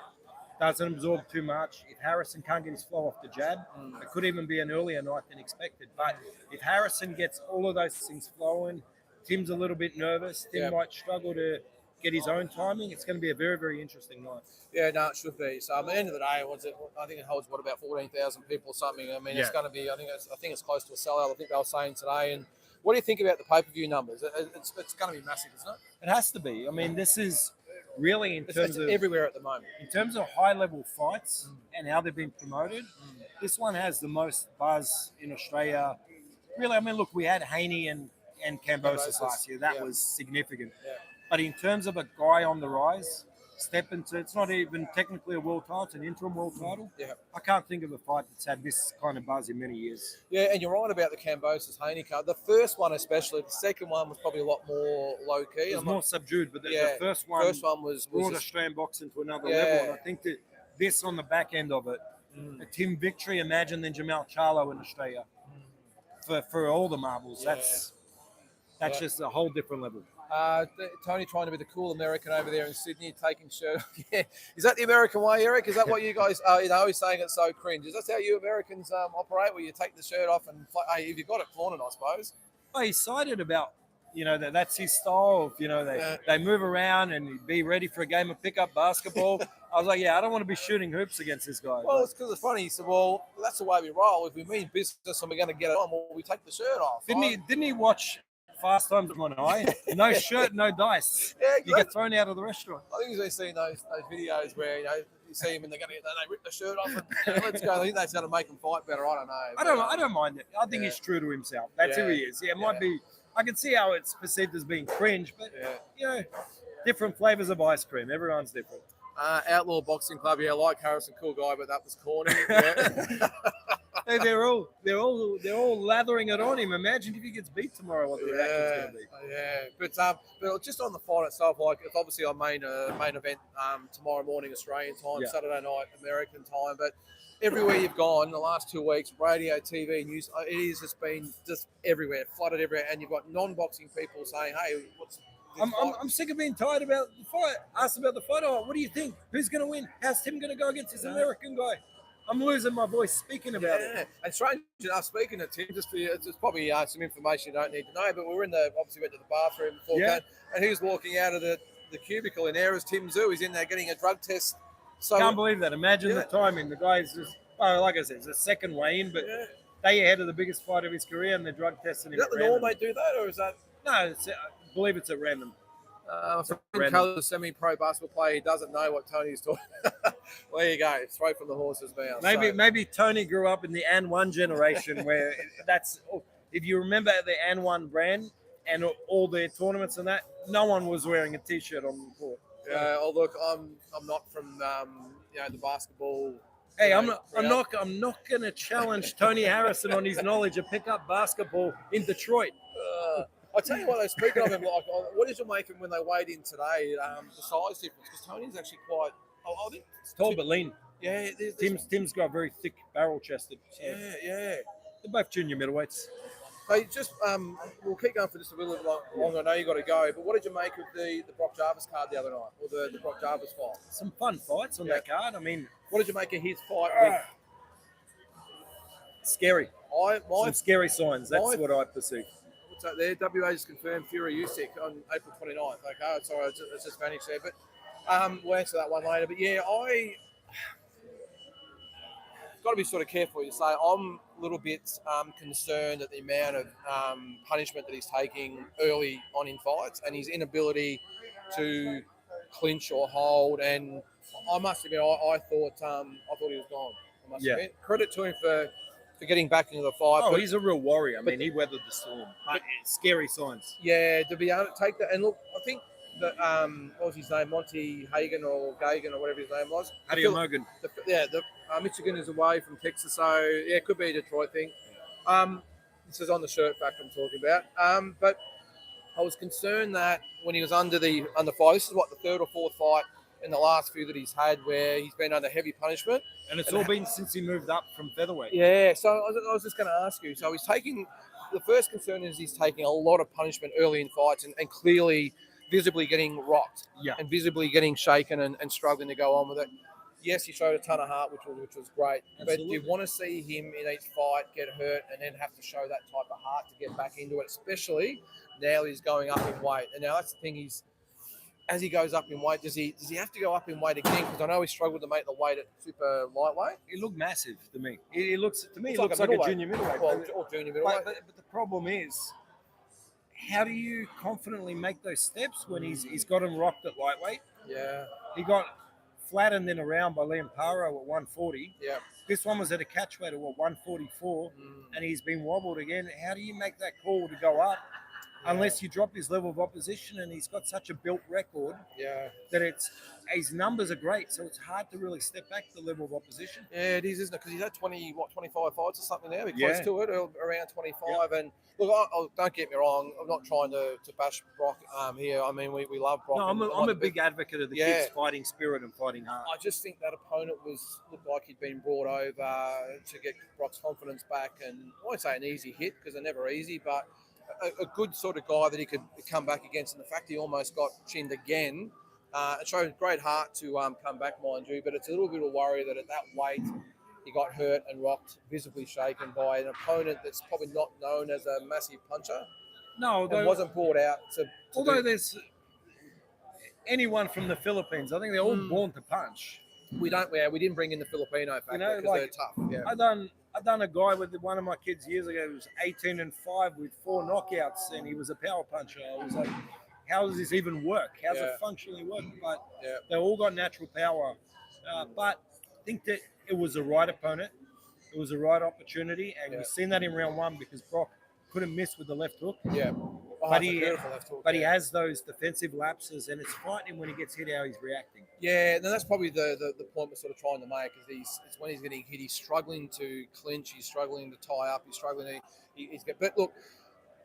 Speaker 2: doesn't absorb too much, if Harrison can't get his flow off the jab, it could even be an earlier night than expected. But if Harrison gets all of those things flowing, Tim's a little bit nervous, Tim might struggle to get his own timing. It's going to be a very, very interesting night.
Speaker 1: Yeah, no, it should be. So at the end of the day, I think it holds about 14,000 people or something. I mean, it's going to be. I think it's close to a sellout. I think they were saying today. And what do you think about the pay-per-view numbers? It's going to be massive, isn't it?
Speaker 2: It has to be. I mean, this is really
Speaker 1: it's everywhere at the moment.
Speaker 2: In terms of high-level fights and how they've been promoted, this one has the most buzz in Australia. Really, I mean, look, we had Haney and Kambosos last year. That was significant. Yeah. But in terms of a guy on the rise, step into, it's not even technically a world title, it's an interim world title. Yeah. I can't think of a fight that's had this kind of buzz in many years.
Speaker 1: Yeah, and you're right about the Kambosos Haney card. The first one especially, the second one was probably a lot more low-key.
Speaker 2: It was more subdued, but the first one
Speaker 1: was
Speaker 2: brought Australian boxing to another level. And I think that this on the back end of it, a Tim Victory, imagine then Jamal Charlo in Australia for all the marbles. That's just a whole different level.
Speaker 1: Tony trying to be the cool American over there in Sydney, taking shirt off. Yeah. Is that the American way, Eric? Is that what you guys, he's saying it's so cringe. Is that how you Americans operate, where you take the shirt off and, hey, if you've got it, flaunt it, I suppose?
Speaker 2: Well, he's cited about, that's his style. They move around and be ready for a game of pickup basketball. I was like, I don't want to be shooting hoops against this guy.
Speaker 1: Well, it's because it's funny. He said, well, that's the way we roll. If we mean business and we're going to get it on, well, we take the shirt off.
Speaker 2: Didn't he watch Fast Times at Monterey? No shirt, no dice. Yeah, you get thrown out of the restaurant.
Speaker 1: I think he's been seeing those videos where you see him and they rip the shirt off and let's go. I think that's going to make him fight better. I don't know.
Speaker 2: I don't mind it. I think he's true to himself. That's who he is. Yeah, it might be. I can see how it's perceived as being cringe, but different flavors of ice cream. Everyone's different.
Speaker 1: Outlaw Boxing Club. Yeah, like Harrison, cool guy, but that was corny. Yeah.
Speaker 2: Hey, they're all lathering it on him. Imagine if he gets beat tomorrow, what the reaction's going to be.
Speaker 1: Yeah, but just on the fight itself, like it's obviously our main event tomorrow morning Australian time, Saturday night American time. But everywhere you've gone in the last 2 weeks, radio, TV, news, it has just been just everywhere, flooded everywhere, and you've got non-boxing people saying, "Hey, what's?"
Speaker 2: I'm sick of being tired about the fight. Asked about the fight. Oh, what do you think? Who's going to win? How's Tim going to go against this American guy? I'm losing my voice speaking about it.
Speaker 1: And strange enough, speaking to Tim, it's probably some information you don't need to know, but we were obviously went to the bathroom before and he was walking out of the cubicle in there as Tim Tszyu. He's in there getting a drug test. So
Speaker 2: can't believe that. Imagine the timing. The guy's just, like I said, it's a second weigh-in, but day ahead of the biggest fight of his career, and they're drug testing him.
Speaker 1: Is that the norm they do that, or is that?
Speaker 2: No, I believe it's at random.
Speaker 1: Friend Colour, a semi-pro basketball player, he doesn't know what Tony's talking. There you go, straight from the horse's mouth.
Speaker 2: Maybe Tony grew up in the AN 1 generation where that's. If you remember the AN 1 brand and all their tournaments and that, no one was wearing a T-shirt on the court.
Speaker 1: Yeah. Oh, look, I'm not from the basketball.
Speaker 2: Hey, I'm not going to challenge Tony Harrison on his knowledge of pickup basketball in Detroit.
Speaker 1: I'll tell you what, speaking of him, like, what did you make him when they weighed in today? The size difference, because Tony's actually quite. I think
Speaker 2: it's tall but lean.
Speaker 1: Yeah,
Speaker 2: Tim's got very thick barrel chested. So
Speaker 1: yeah.
Speaker 2: They're both junior middleweights.
Speaker 1: So just we'll keep going for just a little bit longer. I know you got to go, but what did you make of the Brock Jarvis card the other night, or the Brock Jarvis fight?
Speaker 2: Some fun fights on that card. I mean,
Speaker 1: what did you make of his fight with?
Speaker 2: Scary. Some scary signs. That's what I perceive.
Speaker 1: What's that there? WA just confirmed Fury Usyk on April 29th. Okay, sorry, it's just vanished there, but we'll answer that one later. But yeah, I got to be sort of careful. You say I'm a little bit concerned at the amount of punishment that he's taking early on in fights, and his inability to clinch or hold. And I must admit, I thought he was gone. I must admit, credit to him for getting back into the fight.
Speaker 2: Oh, he's a real warrior. I mean, he weathered the storm. But scary signs.
Speaker 1: Yeah, to be able to take that. And look, I think that, what was his name? Monty Hagan or Gagan or whatever his name was.
Speaker 2: Mogan.
Speaker 1: Michigan is away from Texas, so yeah, it could be a Detroit thing. This is on the shirt fact I'm talking about. But I was concerned that when he was under fire, this is what, the third or fourth fight in the last few that he's had where he's been under heavy punishment.
Speaker 2: And it's all been since he moved up from featherweight.
Speaker 1: Yeah, so I was just going to ask you. So he's taking, the first concern is he's taking a lot of punishment early in fights and clearly visibly getting rocked and visibly getting shaken and struggling to go on with it. Yes, he showed a ton of heart, which was great. Absolutely. But do you want to see him in each fight get hurt and then have to show that type of heart to get back into it, especially now he's going up in weight? And now that's the thing, as he goes up in weight, does he have to go up in weight again? Because I know he struggled to make the weight at super lightweight.
Speaker 2: He looked massive to me. He looks like a junior middleweight.
Speaker 1: Or junior middleweight.
Speaker 2: But the problem is, how do you confidently make those steps when he's got him rocked at lightweight?
Speaker 1: Yeah.
Speaker 2: He got flattened in a round by Liam Paro at 140.
Speaker 1: Yeah.
Speaker 2: This one was at a catchweight at 144, and he's been wobbled again. How do you make that call to go up? Unless you drop his level of opposition, and he's got such a built record that his numbers are great, so it's hard to really step back to the level of opposition.
Speaker 1: Yeah, it is, isn't it? Because he's had 25 fights or something now. He's close to it, around 25. And look, don't get me wrong, I'm not trying to bash Brock here. I mean, we love Brock.
Speaker 2: No, I'm a big advocate of the kid's fighting spirit and fighting hard.
Speaker 1: I just think that opponent looked like he'd been brought over to get Brock's confidence back, and I won't say an easy hit because they're never easy, but a good sort of guy that he could come back against. And the fact he almost got chinned again, it showed great heart to come back, mind you. But it's a little bit of worry that at that weight, he got hurt and rocked, visibly shaken by an opponent that's probably not known as a massive puncher.
Speaker 2: No,
Speaker 1: and wasn't brought out to
Speaker 2: there's anyone from the Philippines, I think they're all born to punch.
Speaker 1: We didn't bring in the Filipino factor because they're tough. Yeah.
Speaker 2: I done a guy with one of my kids years ago who was 18-5 with 4 knockouts, and he was a power puncher. I was like, how does this even work? How's it functionally work? But they all got natural power. But I think that it was the right opponent. It was the right opportunity, and you've seen that in round 1 because Brock couldn't miss with the left hook.
Speaker 1: Yeah.
Speaker 2: But he has those defensive lapses, and it's frightening when he gets hit how he's reacting.
Speaker 1: Yeah, and that's probably the point we're sort of trying to make is it's when he's getting hit, he's struggling to clinch, he's struggling to tie up, but look,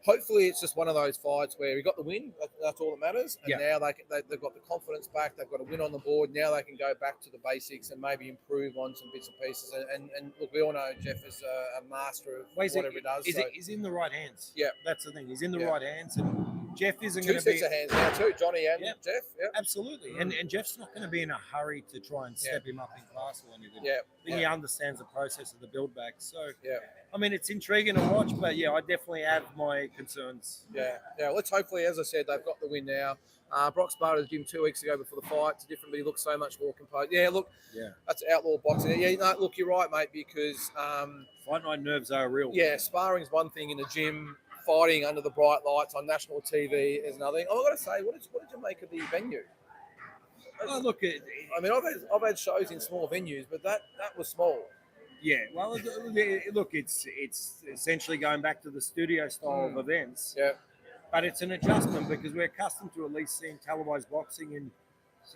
Speaker 1: hopefully it's just one of those fights where he got the win. That's all that matters. And now they've got the confidence back. They've got a win on the board. Now they can go back to the basics and maybe improve on some bits and pieces. And look, we all know Jeff is a master of whatever he does.
Speaker 2: He's in the right hands.
Speaker 1: Yeah.
Speaker 2: That's the thing. He's in the right hands. And Jeff isn't
Speaker 1: Two
Speaker 2: going to be
Speaker 1: sets of hands now too, Johnny and
Speaker 2: Yep.
Speaker 1: Jeff. Yeah.
Speaker 2: absolutely, and Jeff's not going to be in a hurry to try and step him up in class or anything.
Speaker 1: Yeah.
Speaker 2: I think he understands the process of the build back. So
Speaker 1: Yeah.
Speaker 2: I mean, it's intriguing to watch, but yeah, I definitely have my concerns.
Speaker 1: Yeah. Let's hopefully, as I said, they've got the win now. Brock sparred at the gym 2 weeks ago before the fight. It's different, but he looks so much more composed. Yeah, look,
Speaker 2: Yeah,
Speaker 1: that's outlaw boxing. Yeah, no, look, you're right, mate, because
Speaker 2: fight night nerves are real.
Speaker 1: yeah, sparring's one thing in the gym. Fighting under the bright lights on national TV is another thing. I've got to say, what did you make of the venue?
Speaker 2: Oh, look,
Speaker 1: I mean, I've had shows in small venues, but that was small.
Speaker 2: yeah. Well, look, it's essentially going back to the studio style of events.
Speaker 1: Yeah.
Speaker 2: But it's an adjustment because we're accustomed to at least seeing televised boxing in,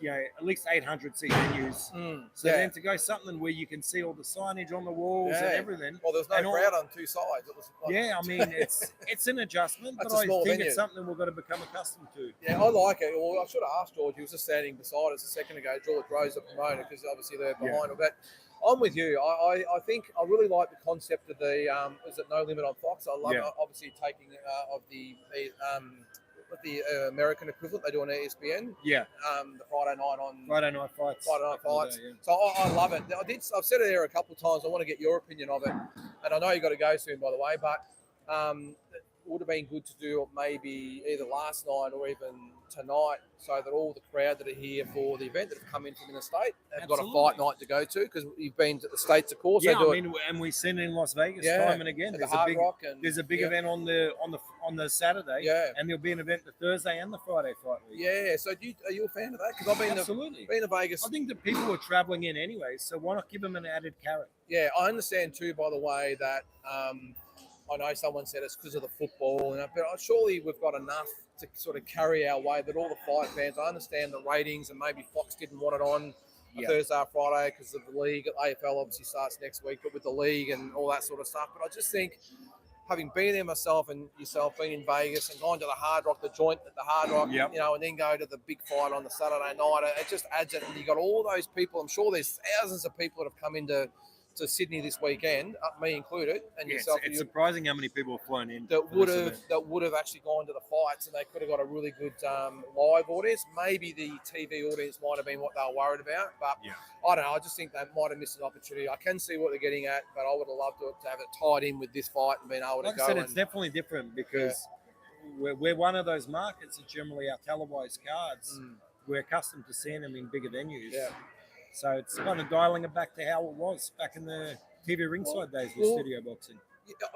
Speaker 2: at least 800 seat venues. So then to go something where you can see all the signage on the walls and everything.
Speaker 1: Well, there's no crowd on two sides. It was like,
Speaker 2: Yeah, I mean, it's an adjustment, but
Speaker 1: That's a
Speaker 2: I
Speaker 1: small
Speaker 2: think
Speaker 1: venue.
Speaker 2: it's something we've got to become accustomed to.
Speaker 1: Yeah, I like it. Well, I should have asked George. He was just standing beside us a second ago. George Rose, the promoter, because obviously they're behind. But I'm with you. I think I really like the concept of the is it No Limit on Fox. I love obviously taking of the American equivalent they do on ESPN.
Speaker 2: Yeah,
Speaker 1: the Friday night on
Speaker 2: Friday night fights. Yeah.
Speaker 1: So I love it. I've said it there a couple of times. I want to get your opinion of it, and I know you got to go soon, by the way. But it would have been good to do it maybe either last night or even tonight, so that all the crowd that are here for the event that have come in from interstate have got a fight night to go to, because you've been to the States, of course.
Speaker 2: Yeah, I mean, and we've seen it in Las Vegas time and again.
Speaker 1: There's a
Speaker 2: big event on the Saturday, and there'll be an event the Thursday and the Friday fight week.
Speaker 1: Yeah, so are you a fan of that? Because I've been been to Vegas.
Speaker 2: I think that people are travelling in anyway, so why not give them an added carrot?
Speaker 1: Yeah, I understand too, by the way, that I know someone said it's because of the football, but surely we've got enough to sort of carry our way that all the fight fans, I understand the ratings, and maybe Fox didn't want it on Thursday or Friday because of the league. AFL obviously starts next week, but with the league and all that sort of stuff. But I just think, having been there myself and yourself, been in Vegas and gone to the Hard Rock, the joint at the Hard Rock, and then go to the big fight on the Saturday night, it just adds it. And you got all those people. I'm sure there's thousands of people that have come into Sydney this weekend, me included, and yourself.
Speaker 2: It's surprising how many people have flown in
Speaker 1: that would have actually gone to the fights, and they could have got a really good live audience. Maybe the TV audience might have been what they were worried about, but I don't know. I just think they might have missed an opportunity. I can see what they're getting at, but I would have loved to have it tied in with this fight and been able to go.
Speaker 2: I said, it's definitely different because we're one of those markets that generally our televised cards. We're accustomed to seeing them in bigger venues. Yeah. So it's kind of dialing it back to how it was back in the TV ringside days with studio boxing.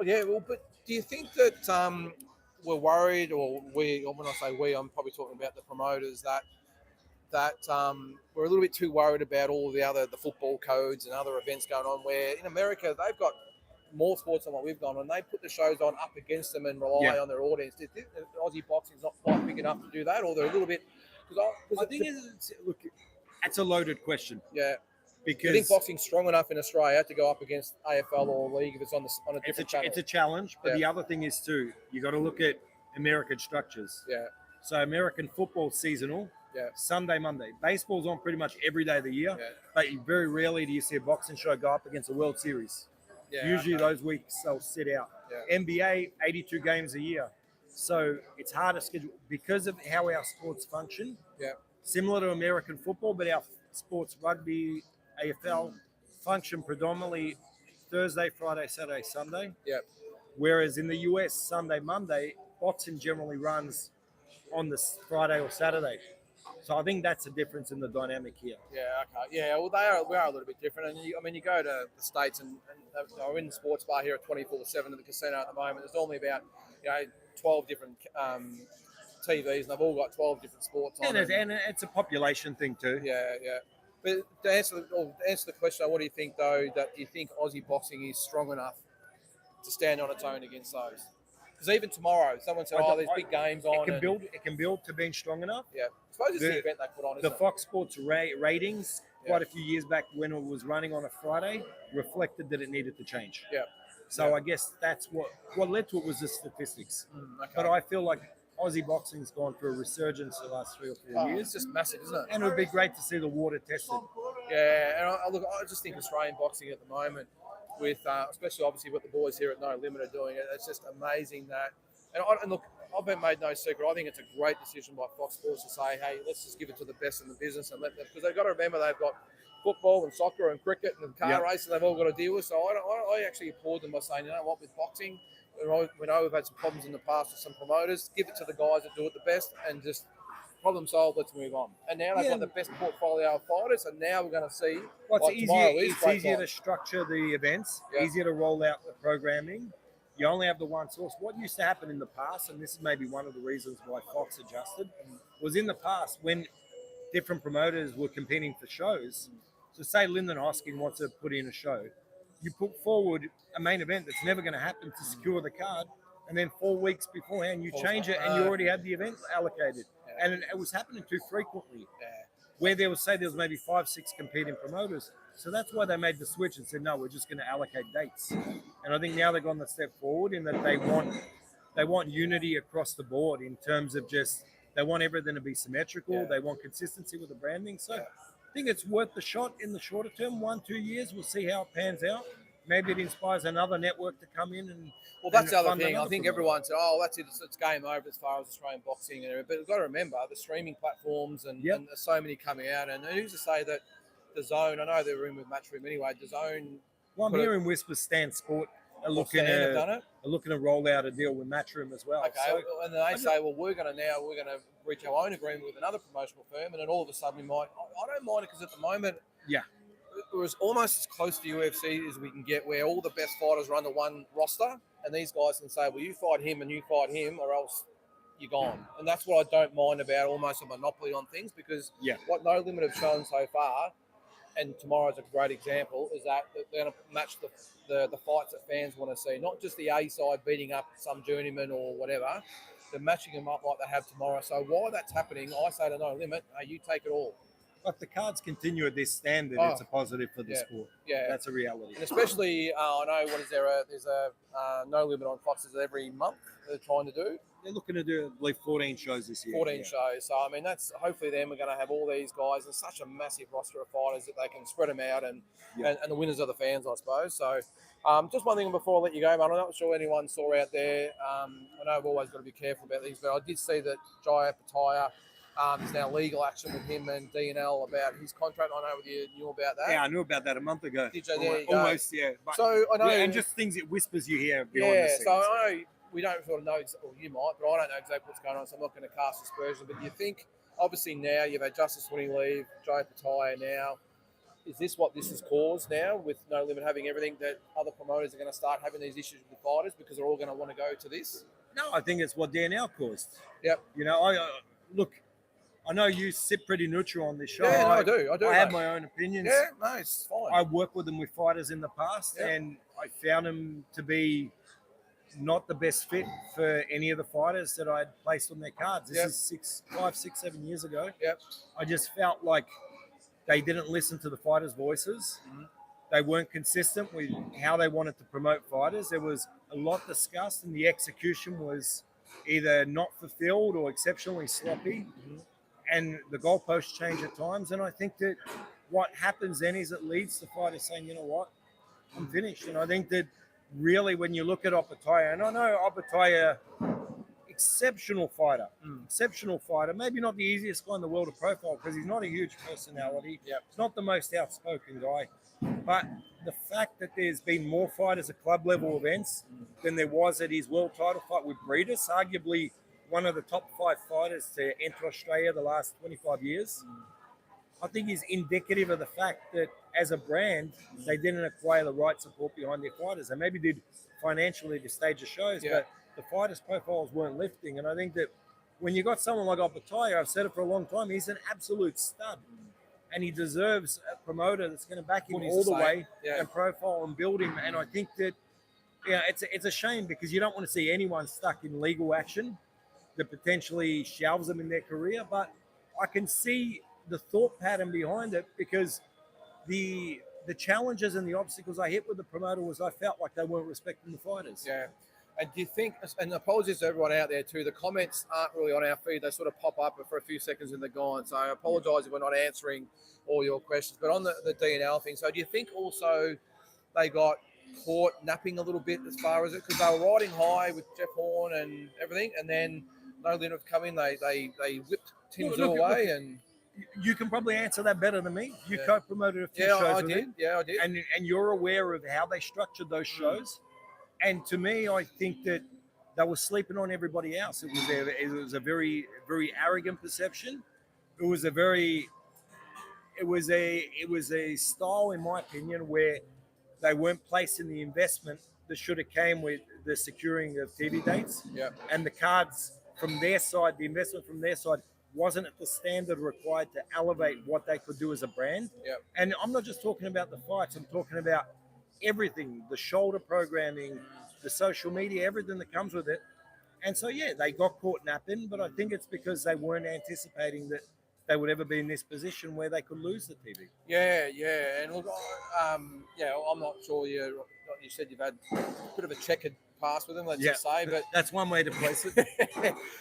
Speaker 1: Yeah, but do you think that we're worried, or when I say we, I'm probably talking about the promoters, that we're a little bit too worried about all the football codes and other events going on, where in America they've got more sports than what we've gone, and they put the shows on up against them and rely on their audience. Do you think Aussie boxing's not quite big enough to do that, or they're a little bit?
Speaker 2: I think look, that's a loaded question.
Speaker 1: Yeah.
Speaker 2: Because
Speaker 1: you think boxing's strong enough in Australia to go up against AFL or league if it's on a different channel?
Speaker 2: It's a challenge, but the other thing is too, you got to look at American structures.
Speaker 1: Yeah.
Speaker 2: So American football seasonal. Yeah. Sunday, Monday. Baseball's on pretty much every day of the year, but very rarely do you see a boxing show go up against a World Series. Yeah, usually those weeks they'll sit out. Yeah. NBA, 82 games a year. So it's hard to schedule because of how our sports function. Yeah. Similar to American football, but our sports, rugby, AFL, function predominantly Thursday, Friday, Saturday, Sunday. Yeah. Whereas in the US, Sunday, Monday, boxing generally runs on the Friday or Saturday. So I think that's the difference in the dynamic here.
Speaker 1: Yeah, okay. Yeah, well, we are a little bit different. And you go to the States and we're in the sports bar here at 24/7 at the casino at the moment. There's normally about 12 different TVs, and they've all got 12 different sports on.
Speaker 2: And it's a population thing too.
Speaker 1: Yeah, yeah. But to answer the question, what do you think though? Do you think Aussie boxing is strong enough to stand on its own against those? Because even tomorrow, someone said, there's big games on.
Speaker 2: It can build to being strong enough.
Speaker 1: Yeah. I suppose it's the event they put on,
Speaker 2: the Fox Sports ratings, quite a few years back when it was running on a Friday, reflected that it needed to change.
Speaker 1: Yeah.
Speaker 2: So I guess that's what led to it was the statistics. Okay. But I feel like Aussie boxing's gone through a resurgence the last 3 or 4 years.
Speaker 1: It's just massive, isn't it?
Speaker 2: And it would be great to see the water tested.
Speaker 1: Yeah, and I just think Australian boxing at the moment, with especially obviously what the boys here at No Limit are doing, it's just amazing that. And look, I've been made no secret. I think it's a great decision by Fox Sports to say, hey, let's just give it to the best in the business and let them, because they've got to remember they've got football and soccer and cricket and car racing they've all got to deal with. So I actually applaud them by saying, you know what, with boxing, we know we've had some problems in the past with some promoters. Give it to the guys that do it the best and just problem solved. Let's move on. And now they've got the best portfolio of fighters, and now we're going to see.
Speaker 2: Well, it's easier
Speaker 1: fight.
Speaker 2: to structure the events,
Speaker 1: Yeah.
Speaker 2: easier to roll out the programming. You only have the one source. What used to happen in the past, and this is maybe one of the reasons why Fox adjusted, was in the past when different promoters were competing for shows. So say Lyndon Hosking wants to put in a show. You put forward a main event that's never going to happen to secure the card, and then 4 weeks beforehand you change it and you already had the event allocated. And it was happening too frequently, where there was maybe 5, 6 competing promoters. So that's why they made the switch and said, no, we're just going to allocate dates. And I think now they've gone the step forward in that they want unity across the board in terms of just they want everything to be symmetrical. Yeah. They want consistency with the branding. So I think it's worth the shot in the shorter term, 1-2 years. We'll see how it pans out. Maybe it inspires another network to come in and.
Speaker 1: Well, that's the other thing. I think everyone said, "Oh, that's it. It's game over as far as Australian boxing." But you've got to remember the streaming platforms and there's so many coming out. And who's to say that the Zone? I know they're in with Matchroom anyway. The Zone.
Speaker 2: Well, I'm hearing whispers. Stan Sport are looking to roll out a deal with Matchroom as well.
Speaker 1: Okay, so, and they say, "Well, we're going to reach our own agreement with another promotional firm," and then all of a sudden we might. I don't mind it because at the moment, it was almost as close to UFC as we can get, where all the best fighters are under one roster, and these guys can say, well, you fight him and you fight him, or else you're gone. And that's what I don't mind about almost a monopoly on things, because what No Limit have shown so far, and tomorrow's a great example, is that they're going to match the fights that fans want to see, not just the A side beating up some journeyman or whatever. They're matching them up like they have tomorrow. So while that's happening, I say to No Limit, hey, you take it all.
Speaker 2: If the cards continue at this standard, it's a positive for the sport. Yeah, that's a reality.
Speaker 1: And especially, I know there's a No Limit on Fox every month they're trying to do.
Speaker 2: They're looking to do, I believe, 14 shows this year.
Speaker 1: 14 shows. So, I mean, that's hopefully them are going to have all these guys and such a massive roster of fighters that they can spread them out and the winners are the fans, I suppose. So, just one thing before I let you go, man. I'm not sure anyone saw out there. I know I've always got to be careful about these, but I did see that Jai Pataya. There's now legal action with him and DNL about his contract. I know you knew about that.
Speaker 2: Yeah, I knew about that a month ago.
Speaker 1: Did you? There you go.
Speaker 2: Almost, yeah.
Speaker 1: But, so I know,
Speaker 2: and just things it whispers you hear behind the scenes.
Speaker 1: So I know we don't sort of know, or you might, but I don't know exactly what's going on. So I'm not going to cast aspersions. But do you think, obviously now you've had Justice Winning leave, Joe Pataya now. Is this what this has caused now with No Limit having everything, that other promoters are going to start having these issues with the fighters because they're all going to want to go to this?
Speaker 2: No, I think it's what DNL caused.
Speaker 1: Yep.
Speaker 2: You know, look. I know you sit pretty neutral on this show.
Speaker 1: Yeah, no, I do.
Speaker 2: I have my own opinions.
Speaker 1: Yeah, no, it's fine.
Speaker 2: I worked with them with fighters in the past, and I found them to be not the best fit for any of the fighters that I had placed on their cards. This is 5, 6, 7 years ago.
Speaker 1: Yep.
Speaker 2: I just felt like they didn't listen to the fighters' voices. Mm-hmm. They weren't consistent with how they wanted to promote fighters. There was a lot discussed, and the execution was either not fulfilled or exceptionally sloppy. Mm-hmm. And the goalposts change at times. And I think that what happens then is it leads to fighters saying, you know what, I'm finished. And I think that really when you look at Opataya, and I know Opataya, exceptional fighter, maybe not the easiest guy in the world to profile because he's not a huge personality. He's not the most outspoken guy. But the fact that there's been more fighters at club level events than there was at his world title fight with Breedis, arguably one of the top 5 fighters to enter Australia the last 25 years, I think is indicative of the fact that as a brand, they didn't acquire the right support behind their fighters. They maybe did financially to stage the shows, but the fighters' profiles weren't lifting. And I think that when you got someone like Opataya, I've said it for a long time, he's an absolute stud. And he deserves a promoter that's going to back him all the way and profile and build him. And I think that it's a shame because you don't want to see anyone stuck in legal action that potentially shelves them in their career. But I can see the thought pattern behind it because the challenges and the obstacles I hit with the promoter was I felt like they weren't respecting the fighters.
Speaker 1: Yeah. And do you think, and apologies to everyone out there too, the comments aren't really on our feed. They sort of pop up for a few seconds and they're gone. So I apologise if we're not answering all your questions. But on the DNL thing, so do you think also they got caught napping a little bit as far as it, because they were riding high with Jeff Horn and everything, and then No Limit have come in. They whipped Tszyu away, and
Speaker 2: you can probably answer that better than me. You
Speaker 1: Yeah.
Speaker 2: co-promoted a few
Speaker 1: yeah,
Speaker 2: shows
Speaker 1: I
Speaker 2: with
Speaker 1: did.
Speaker 2: him,
Speaker 1: Yeah, I did.
Speaker 2: and you're aware of how they structured those shows. And to me, I think that they were sleeping on everybody else. It was a very, very arrogant perception. It was a style, in my opinion, where they weren't placing the investment that should have came with the securing of TV dates.
Speaker 1: Yeah.
Speaker 2: And the cards from their side, the investment from their side wasn't at the standard required to elevate what they could do as a brand.
Speaker 1: Yeah.
Speaker 2: And I'm not just talking about the fights, I'm talking about everything, the shoulder programming, the social media, everything that comes with it. And so, yeah, they got caught napping, but I think it's because they weren't anticipating that they would ever be in this position where they could lose the TV.
Speaker 1: Yeah, and look, I'm not sure you said you've had a bit of a checkered past with them, let's just say, but
Speaker 2: that's one way to place it.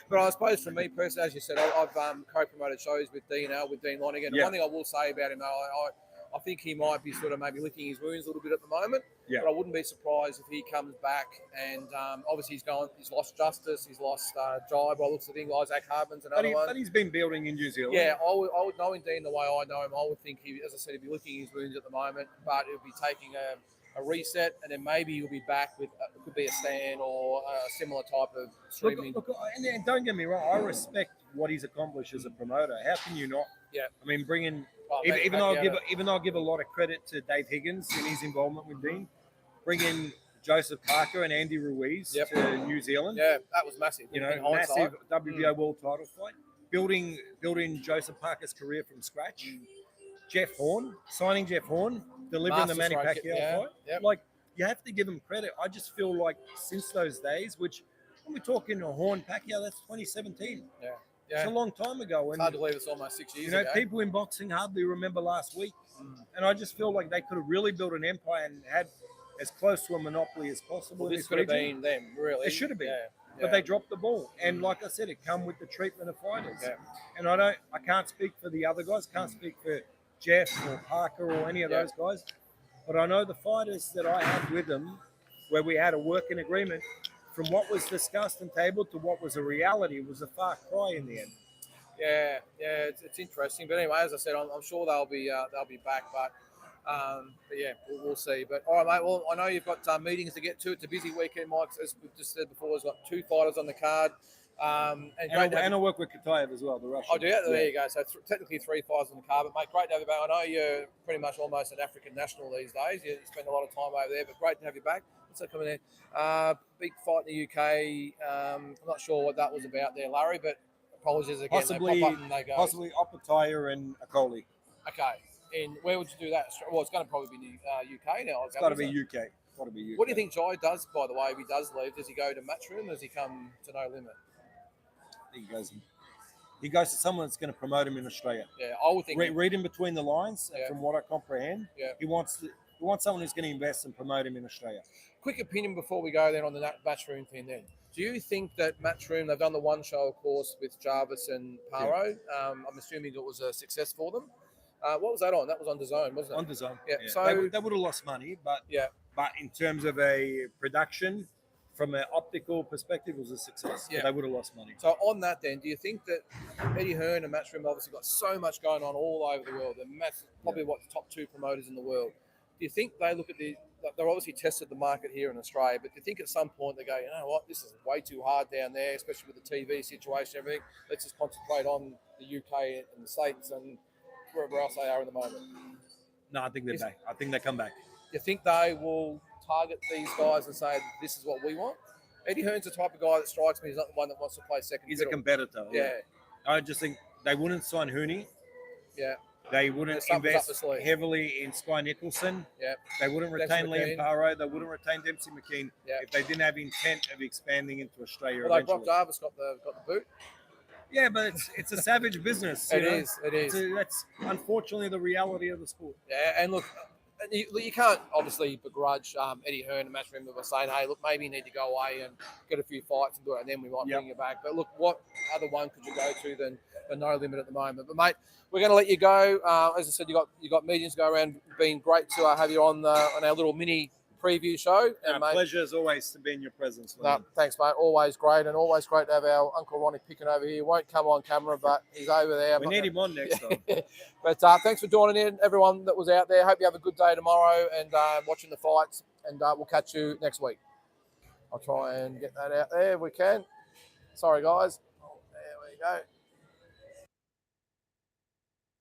Speaker 1: but I suppose for me personally, as you said, I've co-promoted shows with Dean Lonigan. And one thing I will say about him, though, I think he might be sort of maybe licking his wounds a little bit at the moment.
Speaker 2: Yeah.
Speaker 1: But I wouldn't be surprised if he comes back and obviously he's lost Justice, he's lost Jai by looks of things, Isaac Harbin's another one.
Speaker 2: But he's been building in New Zealand.
Speaker 1: Yeah, I would know Dean the way I know him. I would think as I said, he'd be licking his wounds at the moment, but he'll be taking a reset, and then maybe he'll be back with it could be a Stan or a similar type of streaming.
Speaker 2: Look, and don't get me wrong, I respect what he's accomplished as a promoter. How can you not?
Speaker 1: Yeah.
Speaker 2: I mean, bringing
Speaker 1: Well,
Speaker 2: even though I'll give a lot of credit to Dave Higgins in his involvement with Dean, bringing Joseph Parker and Andy Ruiz to New Zealand.
Speaker 1: Yeah, that was massive.
Speaker 2: You know, massive WBO world title fight. Building Joseph Parker's career from scratch. Jeff Horn, signing Jeff Horn, delivering the Manny Pacquiao fight.
Speaker 1: Yep.
Speaker 2: Like, you have to give him credit. I just feel like since those days, which when we're talking Horn Pacquiao, that's 2017.
Speaker 1: Yeah.
Speaker 2: It's a long time ago.
Speaker 1: It's hard to believe it's almost 6 years ago.
Speaker 2: People in boxing hardly remember last week. And I just feel like they could have really built an empire and had as close to a monopoly as possible.
Speaker 1: Well, this could have been them, really.
Speaker 2: It should have been.
Speaker 1: Yeah.
Speaker 2: But they dropped the ball. And like I said, it come with the treatment of fighters.
Speaker 1: Yeah.
Speaker 2: And I can't speak for the other guys, can't speak for Jeff or Parker or any of those guys. But I know the fighters that I had with them, where we had a working agreement, from what was discussed and tabled to what was a reality, was a far cry in the end.
Speaker 1: Yeah, it's interesting. But anyway, as I said, I'm sure they'll be back. But yeah, we'll see. But all right, mate. Well, I know you've got meetings to get to. It's a busy weekend, Mike. As we've just said before, there's got 2 fighters on the card. And
Speaker 2: I work with Kataev as well, the Russian.
Speaker 1: Oh, do you? There you go. So technically 3 fighters on the card. But, mate, great to have you back. I know you're pretty much almost an African national these days. You spend a lot of time over there, but great to have you back. What's that coming in? Big fight in the UK. I'm not sure what that was about there, Larry, but apologies again.
Speaker 2: Possibly,
Speaker 1: they pop up and they go.
Speaker 2: Possibly Opataya and Akoli.
Speaker 1: Okay. And where would you do that? Well, it's going to probably be UK now.
Speaker 2: It's got to be UK. Got to be UK.
Speaker 1: What do you think Jai does, by the way, if he does leave? Does he go to Matchroom or does he come to No Limit?
Speaker 2: He goes to someone that's going to promote him in Australia.
Speaker 1: Yeah, I would think.
Speaker 2: Read in between the lines, from what I comprehend.
Speaker 1: Yeah.
Speaker 2: He wants someone who's going to invest and promote him in Australia.
Speaker 1: Quick opinion before we go then on the Matchroom thing then. Do you think that Matchroom, they've done the one show, of course, with Jarvis and Paro. I'm assuming it was a success for them. What was that on? That was on DAZN, wasn't it?
Speaker 2: On DAZN.
Speaker 1: Yeah. So
Speaker 2: they would have lost money, but
Speaker 1: yeah.
Speaker 2: But in terms of a production, from an optical perspective, it was a success.
Speaker 1: Yeah.
Speaker 2: But they would have lost money.
Speaker 1: So on that then, do you think that Eddie Hearn and Matchroom obviously got so much going on all over the world? They're massive, probably the top 2 promoters in the world. Do you think they look at they're obviously tested the market here in Australia, but do you think at some point they go, you know what, this is way too hard down there, especially with the TV situation and everything. Let's just concentrate on the UK and the States and wherever else they are in the moment.
Speaker 2: No, I think they're back. I think they come back.
Speaker 1: You think they will target these guys and say, this is what we want? Eddie Hearn's the type of guy that strikes me as not the one that wants to play second
Speaker 2: He's
Speaker 1: fiddle.
Speaker 2: a competitor.
Speaker 1: Yeah.
Speaker 2: I just think they wouldn't sign Hooney.
Speaker 1: Yeah.
Speaker 2: They wouldn't invest heavily in Sky Nicholson.
Speaker 1: Yeah.
Speaker 2: They wouldn't retain Liam Paro. They wouldn't retain Dempsey McKean if they didn't have intent of expanding into Australia.
Speaker 1: Although Brock Jarvis got the boot.
Speaker 2: Yeah, but it's a savage business.
Speaker 1: It is.
Speaker 2: That's unfortunately the reality of the sport.
Speaker 1: Yeah, and look, you can't obviously begrudge Eddie Hearn and Matchroom by saying, hey, look, maybe you need to go away and get a few fights and do it, and then we might bring you back. But look, what other one could you go to than No Limit at the moment? But mate, we're going to let you go. As I said, you got meetings to go around. Been great to have you on our little mini preview show. And mate,
Speaker 2: pleasure as always to be in your presence.
Speaker 1: no, thanks, mate. Always great, and always great to have our Uncle Ronnie picking over here. He won't come on camera, but he's over there.
Speaker 2: We need him on next time.
Speaker 1: But thanks for joining in, everyone that was out there. Hope you have a good day tomorrow and watching the fights, and we'll catch you next week. I'll try and get that out there if we can. Sorry, guys. There we go.